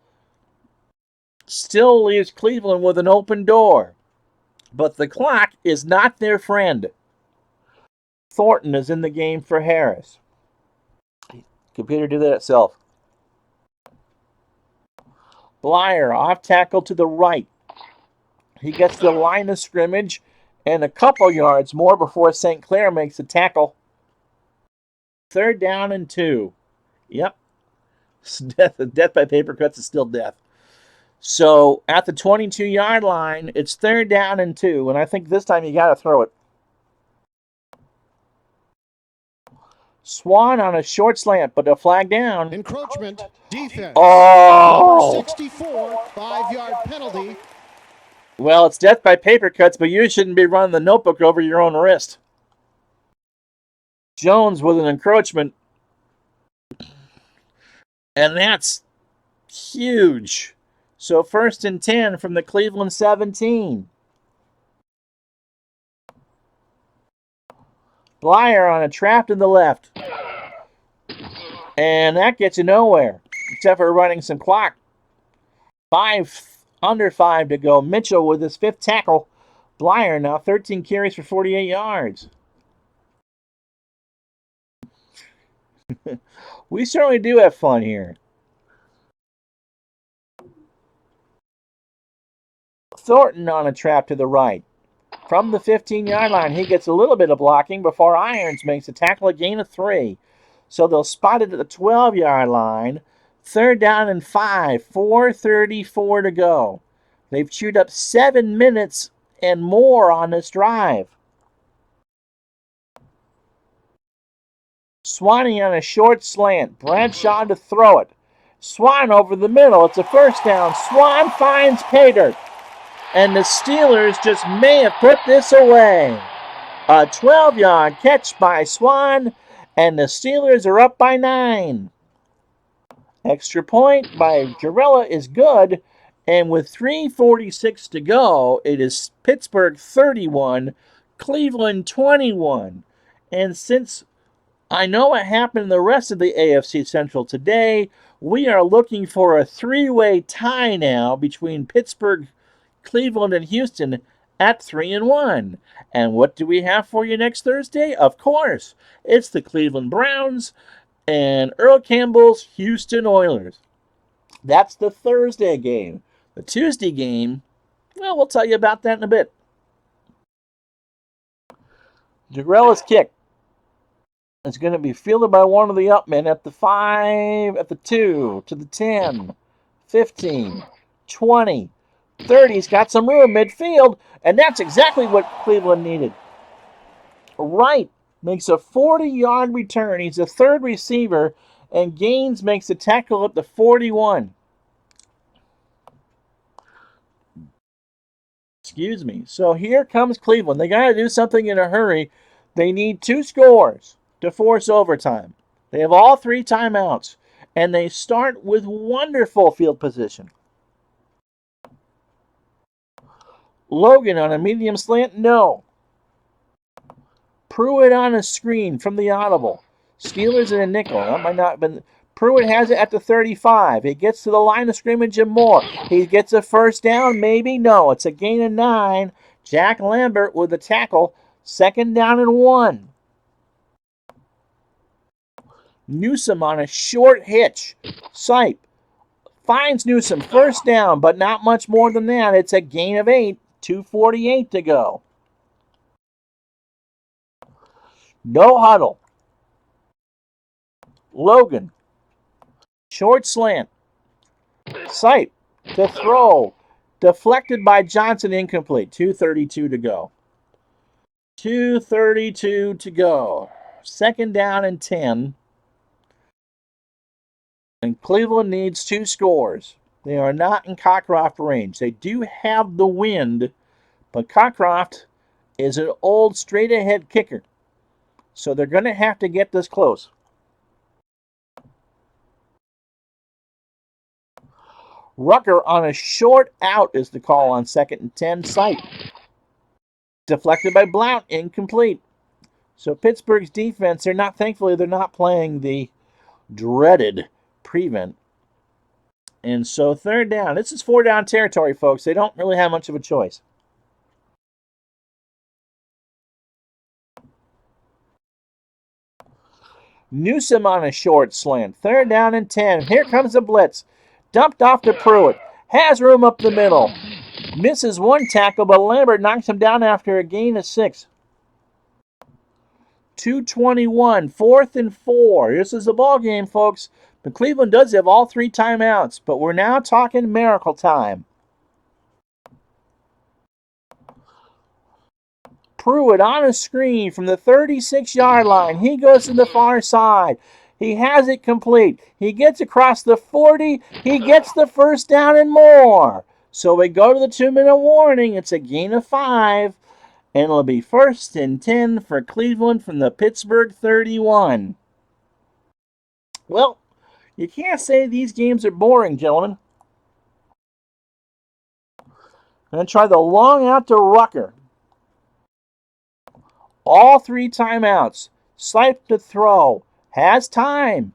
Speaker 1: still leaves Cleveland with an open door, but the clock is not their friend. Thornton is in the game for Harris. Computer, do that itself. Blyer off tackle to the right. He gets the line of scrimmage and a couple yards more before St. Clair makes the tackle. 3rd down and 2. Yep. Death by paper cuts is still death. So at the 22-yard line, it's 3rd down and 2, and I think this time you got to throw it. Swan on a short slant, but a flag down.
Speaker 2: Encroachment, defense.
Speaker 1: Oh!
Speaker 2: Number 64, 5-yard penalty.
Speaker 1: Well, it's death by paper cuts, but you shouldn't be running the notebook over your own wrist. Jones with an encroachment. And that's huge. So 1st and 10 from the Cleveland 17. Blyer on a trap to the left. And that gets you nowhere, except for running some clock. Under 5 to go. Mitchell with his 5th tackle. Blyer now 13 carries for 48 yards. We certainly do have fun here. Thornton on a trap to the right. From the 15-yard line, he gets a little bit of blocking before Irons makes a tackle, a gain of 3. So they'll spot it at the 12-yard line. 3rd down and 5, 4:34 to go. They've chewed up 7 minutes and more on this drive. Swanee on a short slant. Bradshaw to throw it. Swan over the middle. It's a first down. Swan finds Pater. And the Steelers just may have put this away. A 12-yard catch by Swan, and the Steelers are up by 9. Extra point by Jarella is good, And with 3:46 to go, it is Pittsburgh 31, Cleveland 21. And since I know what happened in the rest of the AFC Central today, we are looking for a three-way tie now between Pittsburgh, Cleveland, and Houston at 3-1. And what do we have for you next Thursday? Of course, it's the Cleveland Browns and Earl Campbell's Houston Oilers. That's the Thursday game. The Tuesday game, well, we'll tell you about that in a bit. Jarella's kick is going to be fielded by one of the upmen at the 5, at the 2, to the 10, 15, 20, 30. He's got some room midfield, and that's exactly what Cleveland needed. Wright makes a 40-yard return. He's the third receiver, and Gaines makes a tackle at the 41. Excuse me. So here comes Cleveland. They got to do something in a hurry. They need 2 scores to force overtime. They have all 3 timeouts, and they start with wonderful field position. Logan on a medium slant, no. Pruitt on a screen from the audible. Steelers in a nickel. That might not have been. Pruitt has it at the 35. He gets to the line of scrimmage and more. He gets a first down, maybe? No. It's a gain of 9. Jack Lambert with the tackle. 2nd down and 1. Newsom on a short hitch. Sipe finds Newsom. First down, but not much more than that. It's a gain of 8. 2:48 to go. No huddle. Logan. Short slant. Sight to throw. Deflected by Johnson, incomplete. 2:32 to go. 2:32 to go. 2nd down and 10. And Cleveland needs 2 scores. They are not in Cockcroft range. They do have the wind, but Cockcroft is an old straight-ahead kicker. So they're going to have to get this close. Rucker on a short out is the call on 2nd and 10. Sight. Deflected by Blount, incomplete. So Pittsburgh's defense, thankfully they're not playing the dreaded prevent. And so 3rd down. This is 4-down territory, folks. They don't really have much of a choice. Newsom on a short slant. 3rd down and 10. Here comes the blitz. Dumped off to Pruitt. Has room up the middle. Misses 1 tackle, but Lambert knocks him down after a gain of 6. 2:21. 4th and 4. This is the ball game, folks. But Cleveland does have all 3 timeouts. But we're now talking miracle time. Pruitt on a screen from the 36-yard line. He goes to the far side. He has it complete. He gets across the 40. He gets the first down and more. So we go to the 2-minute warning. It's a gain of 5. And it'll be 1st and 10 for Cleveland from the Pittsburgh 31. Well, you can't say these games are boring, gentlemen. I'm going to try the long out to Rucker. All 3 timeouts. Slipe to throw. Has time.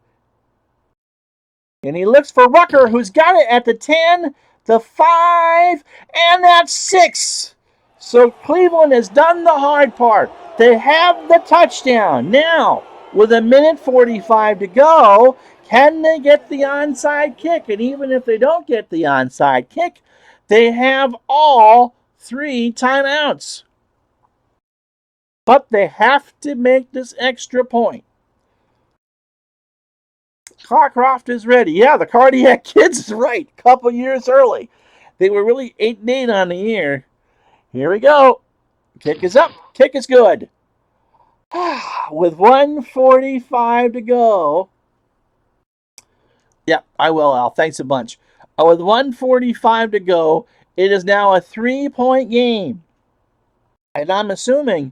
Speaker 1: And he looks for Rucker, who's got it at the 10, the 5, and that's 6. So Cleveland has done the hard part. They have the touchdown. Now, with 1:45 to go, can they get the onside kick? And even if they don't get the onside kick, they have all 3 timeouts. But they have to make this extra point. Cockcroft is ready. Yeah, the Cardiac Kids is right. A couple years early. They were really 8-8 on the year. Here we go. Kick is up. Kick is good. With 1:45 to go. Yeah, I will, Al. Thanks a bunch. With 1:45 to go, it is now a 3-point game. And I'm assuming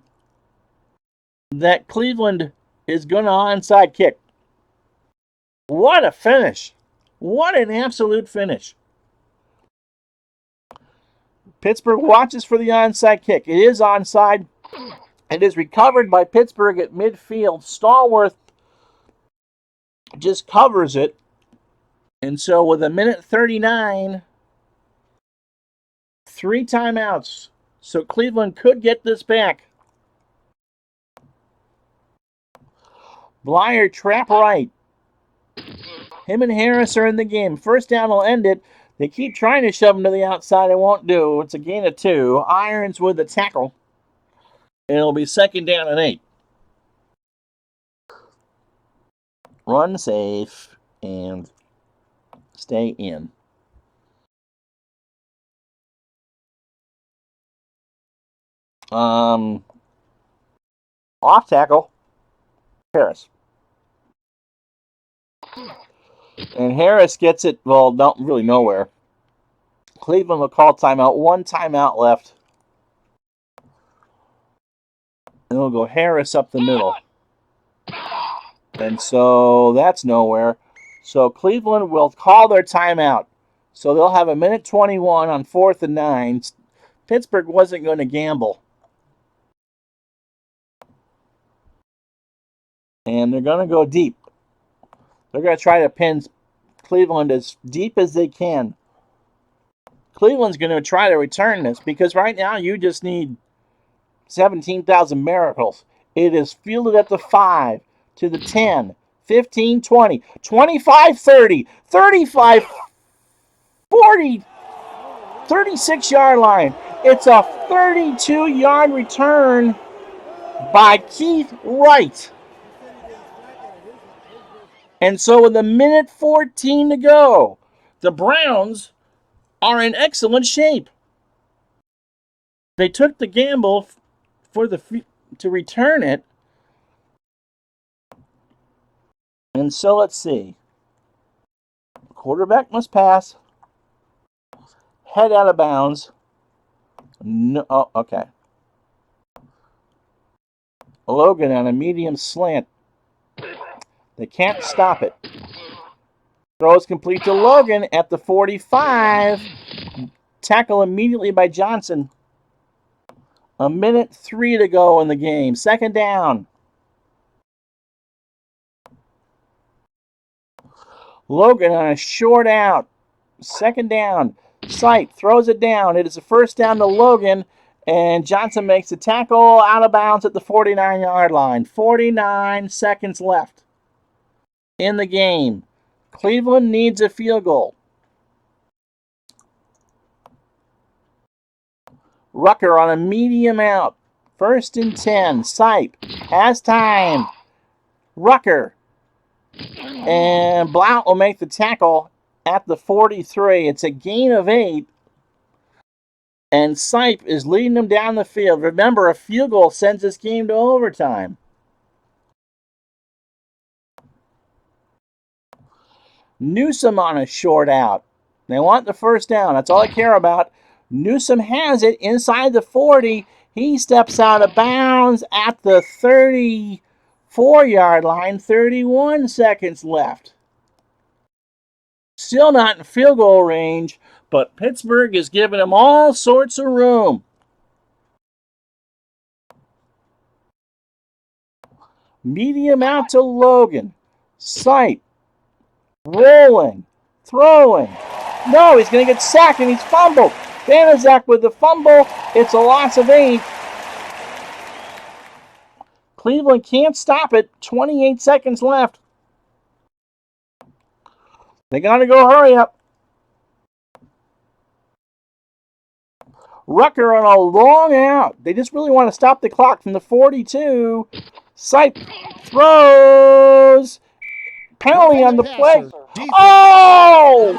Speaker 1: that Cleveland is going to onside kick. What a finish. What an absolute finish. Pittsburgh watches for the onside kick. It is onside. It is recovered by Pittsburgh at midfield. Stallworth just covers it. And so with 1:39, 3 timeouts. So Cleveland could get this back. Blyer trap right. Him and Harris are in the game. First down will end it. They keep trying to shove him to the outside. It won't do. It's a gain of 2. Irons with the tackle. And it'll be 2nd down and 8. Run safe and stay in. Off tackle, Harris. And Harris gets it, well, not really nowhere. Cleveland will call timeout. 1 timeout left. And it'll go Harris up the middle. And so that's nowhere. So Cleveland will call their timeout. So they'll have 1:21 on 4th and 9. Pittsburgh wasn't going to gamble. And they're going to go deep. They're going to try to pin Cleveland as deep as they can. Cleveland's going to try to return this because right now you just need 17,000 miracles. It is fielded at the 5, to the 10, 15, 20, 25, 30, 35, 40, 36-yard line. It's a 32-yard return by Keith Wright. And so with 1:14 to go, the Browns are in excellent shape. They took the gamble to return it. And so let's see. Quarterback must pass. Head out of bounds. No, oh, okay. Logan on a medium slant. They can't stop it. Throws complete to Logan at the 45. Tackle immediately by Johnson. 1:03 to go in the game. 2nd down. Logan on a short out. 2nd down. Sight throws it down. It is a 1st down to Logan. And Johnson makes the tackle out of bounds at the 49-yard line. 49 seconds left in the game. Cleveland needs a field goal. Rucker on a medium out. 1st and 10. Sipe has time. Rucker. And Blount will make the tackle at the 43. It's a gain of 8. And Sipe is leading them down the field. Remember, a field goal sends this game to overtime. Newsom on a short out. They want the 1st down. That's all I care about. Newsom has it inside the 40. He steps out of bounds at the 34-yard line. 31 seconds left. Still not in field goal range, but Pittsburgh is giving him all sorts of room. Medium out to Logan. Sight. Rolling. Throwing. No, he's going to get sacked and he's fumbled. Banaszak with the fumble. It's a loss of 8. Cleveland can't stop it. 28 seconds left. They got to go hurry up. Rucker on a long out. They just really want to stop the clock from the 42. Sipe throws. Penalty on the play. Oh!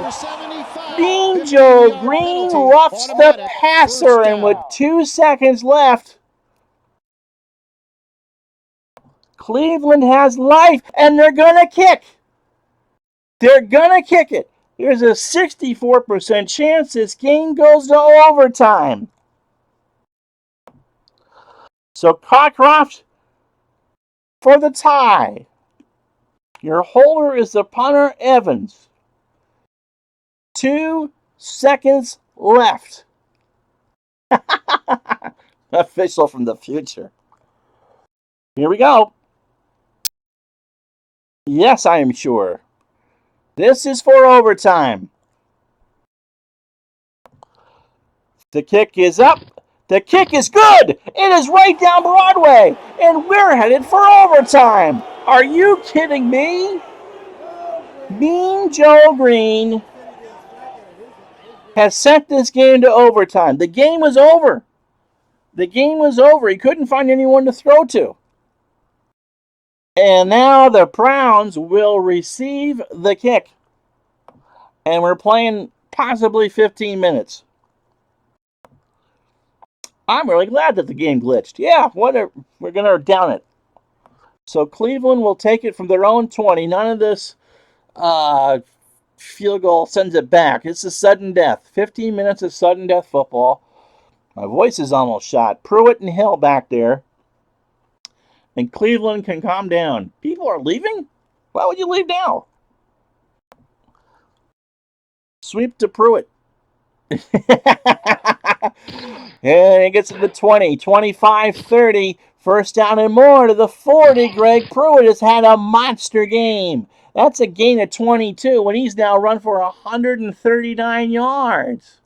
Speaker 1: Mean Joe Green roughs the passer, and with 2 seconds left, Cleveland has life, and they're going to kick. They're going to kick it. There's a 64% chance this game goes to overtime. So Cockcroft for the tie. Your holder is the punter, Evans. 2 seconds left. Official from the future. Here we go. Yes, I am sure. This is for overtime. The kick is up. The kick is good. It is right down Broadway. And we're headed for overtime. Are you kidding me? Mean Joe Green has sent this game to overtime. The game was over. The game was over. He couldn't find anyone to throw to. And now the Browns will receive the kick. And we're playing possibly 15 minutes. I'm really glad that the game glitched. Yeah, whatever. We're going to down it. So Cleveland will take it from their own 20. None of this field goal sends it back. It's a sudden death. 15 minutes of sudden death football. My voice is almost shot. Pruitt and Hill back there. And Cleveland can calm down. People are leaving? Why would you leave now? Sweep to Pruitt. And it gets to the 20, 25, 30. First down and more to the 40. Greg Pruitt has had a monster game. That's a gain of 22 when he's now run for 139 yards.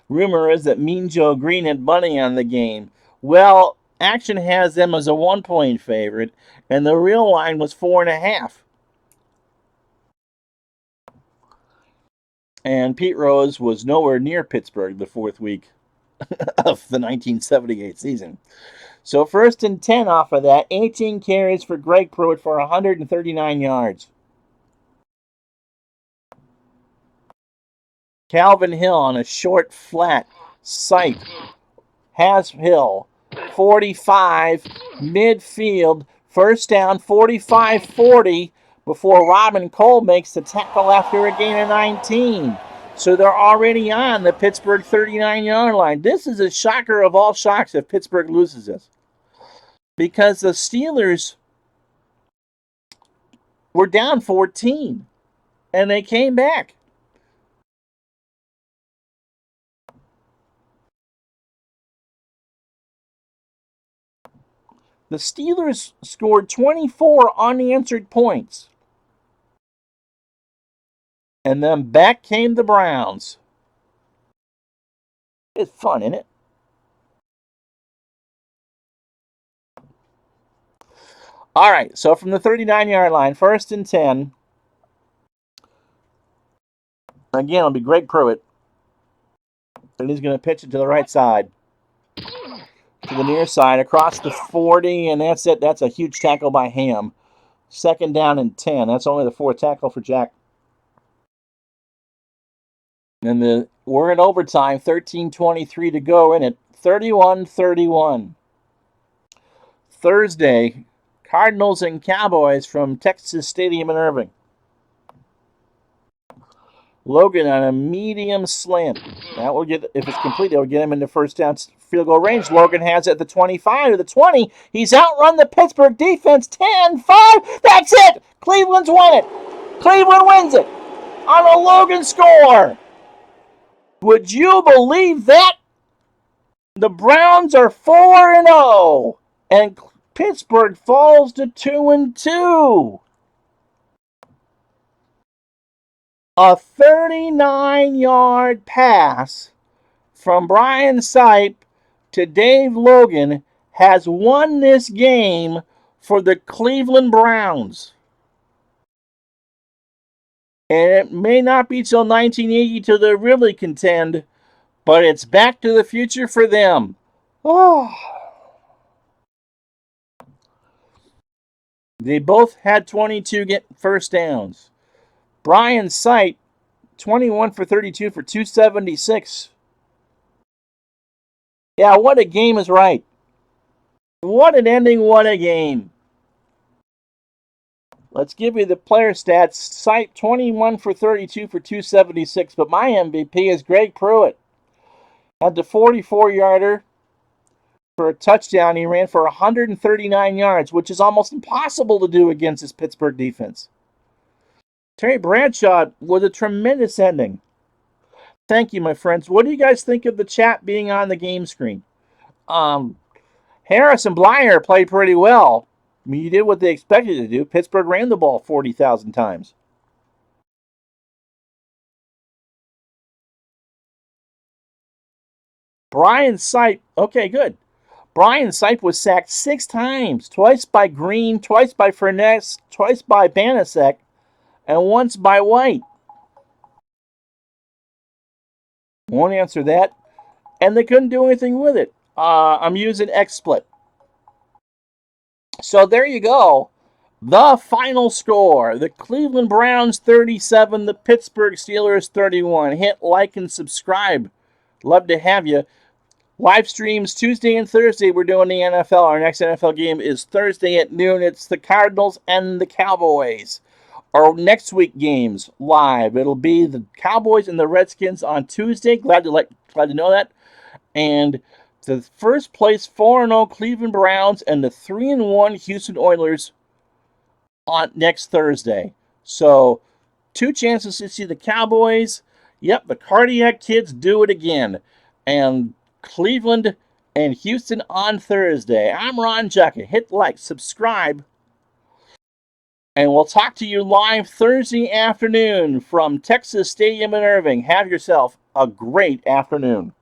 Speaker 1: Rumor is that Mean Joe Green had money on the game. Well, Action has them as a 1-point favorite, and the real line was 4.5. And Pete Rose was nowhere near Pittsburgh the fourth week of the 1978 season. So 1st and 10 off of that. 18 carries for Greg Pruitt for 139 yards. Calvin Hill on a short, flat sight has Hill. 45, midfield, first down, 45-40, before Robin Cole makes the tackle after a gain of 19. So they're already on the Pittsburgh 39-yard line. This is a shocker of all shocks if Pittsburgh loses this. Because the Steelers were down 14, and they came back. The Steelers scored 24 unanswered points. And then back came the Browns. It's fun, isn't it? All right, so from the 39-yard line, 1st and 10. Again, it'll be Greg Pruitt. And he's going to pitch it to the right side. To the near side, across the 40, and that's it. That's a huge tackle by Ham. 2nd down and 10. That's only the 4th tackle for Jack. And we're in overtime, 13:23 to go in it. 31-31. Thursday, Cardinals and Cowboys from Texas Stadium in Irving. Logan on a medium slant. That will get, if it's complete, it will get him into first down field goal range. Logan has it at the 25 to the 20. He's outrun the Pittsburgh defense 10-5. That's it. Cleveland's won it. Cleveland wins it on a Logan score. Would you believe that? The Browns are 4-0, and Pittsburgh falls to 2-2. A 39-yard pass from Brian Sipe to Dave Logan has won this game for the Cleveland Browns. And it may not be till 1980 till they really contend, but it's back to the future for them. Oh. They both had 22 first downs. Brian Sipe, 21 for 32 for 276. Yeah, what a game is right. What an ending, what a game. Let's give you the player stats. Sipe, 21 for 32 for 276, but my MVP is Greg Pruitt. Had the 44-yarder for a touchdown. He ran for 139 yards, which is almost impossible to do against this Pittsburgh defense. Terry Bradshaw was a tremendous ending. Thank you, my friends. What do you guys think of the chat being on the game screen? Harris and Blyer played pretty well. I mean, you did what they expected you to do. Pittsburgh ran the ball 40,000 times. Brian Sipe, okay, good. Brian Sipe was sacked 6 times, twice by Green, twice by Furness, twice by Banasek, and once by White. Won't answer that. And they couldn't do anything with it. I'm using XSplit. So there you go. The final score. The Cleveland Browns 37, the Pittsburgh Steelers 31. Hit like and subscribe. Love to have you. Live streams Tuesday and Thursday. We're doing the NFL. Our next NFL game is Thursday at noon. It's the Cardinals and the Cowboys. Our next week games live. It'll be the Cowboys and the Redskins on Tuesday. Glad to know that. And the first place 4-0 Cleveland Browns and the 3-1 Houston Oilers on next Thursday. So 2 chances to see the Cowboys. Yep, the Cardiac Kids do it again. And Cleveland and Houston on Thursday. I'm Ron Jacka. Hit like, subscribe, and we'll talk to you live Thursday afternoon from Texas Stadium in Irving. Have yourself a great afternoon.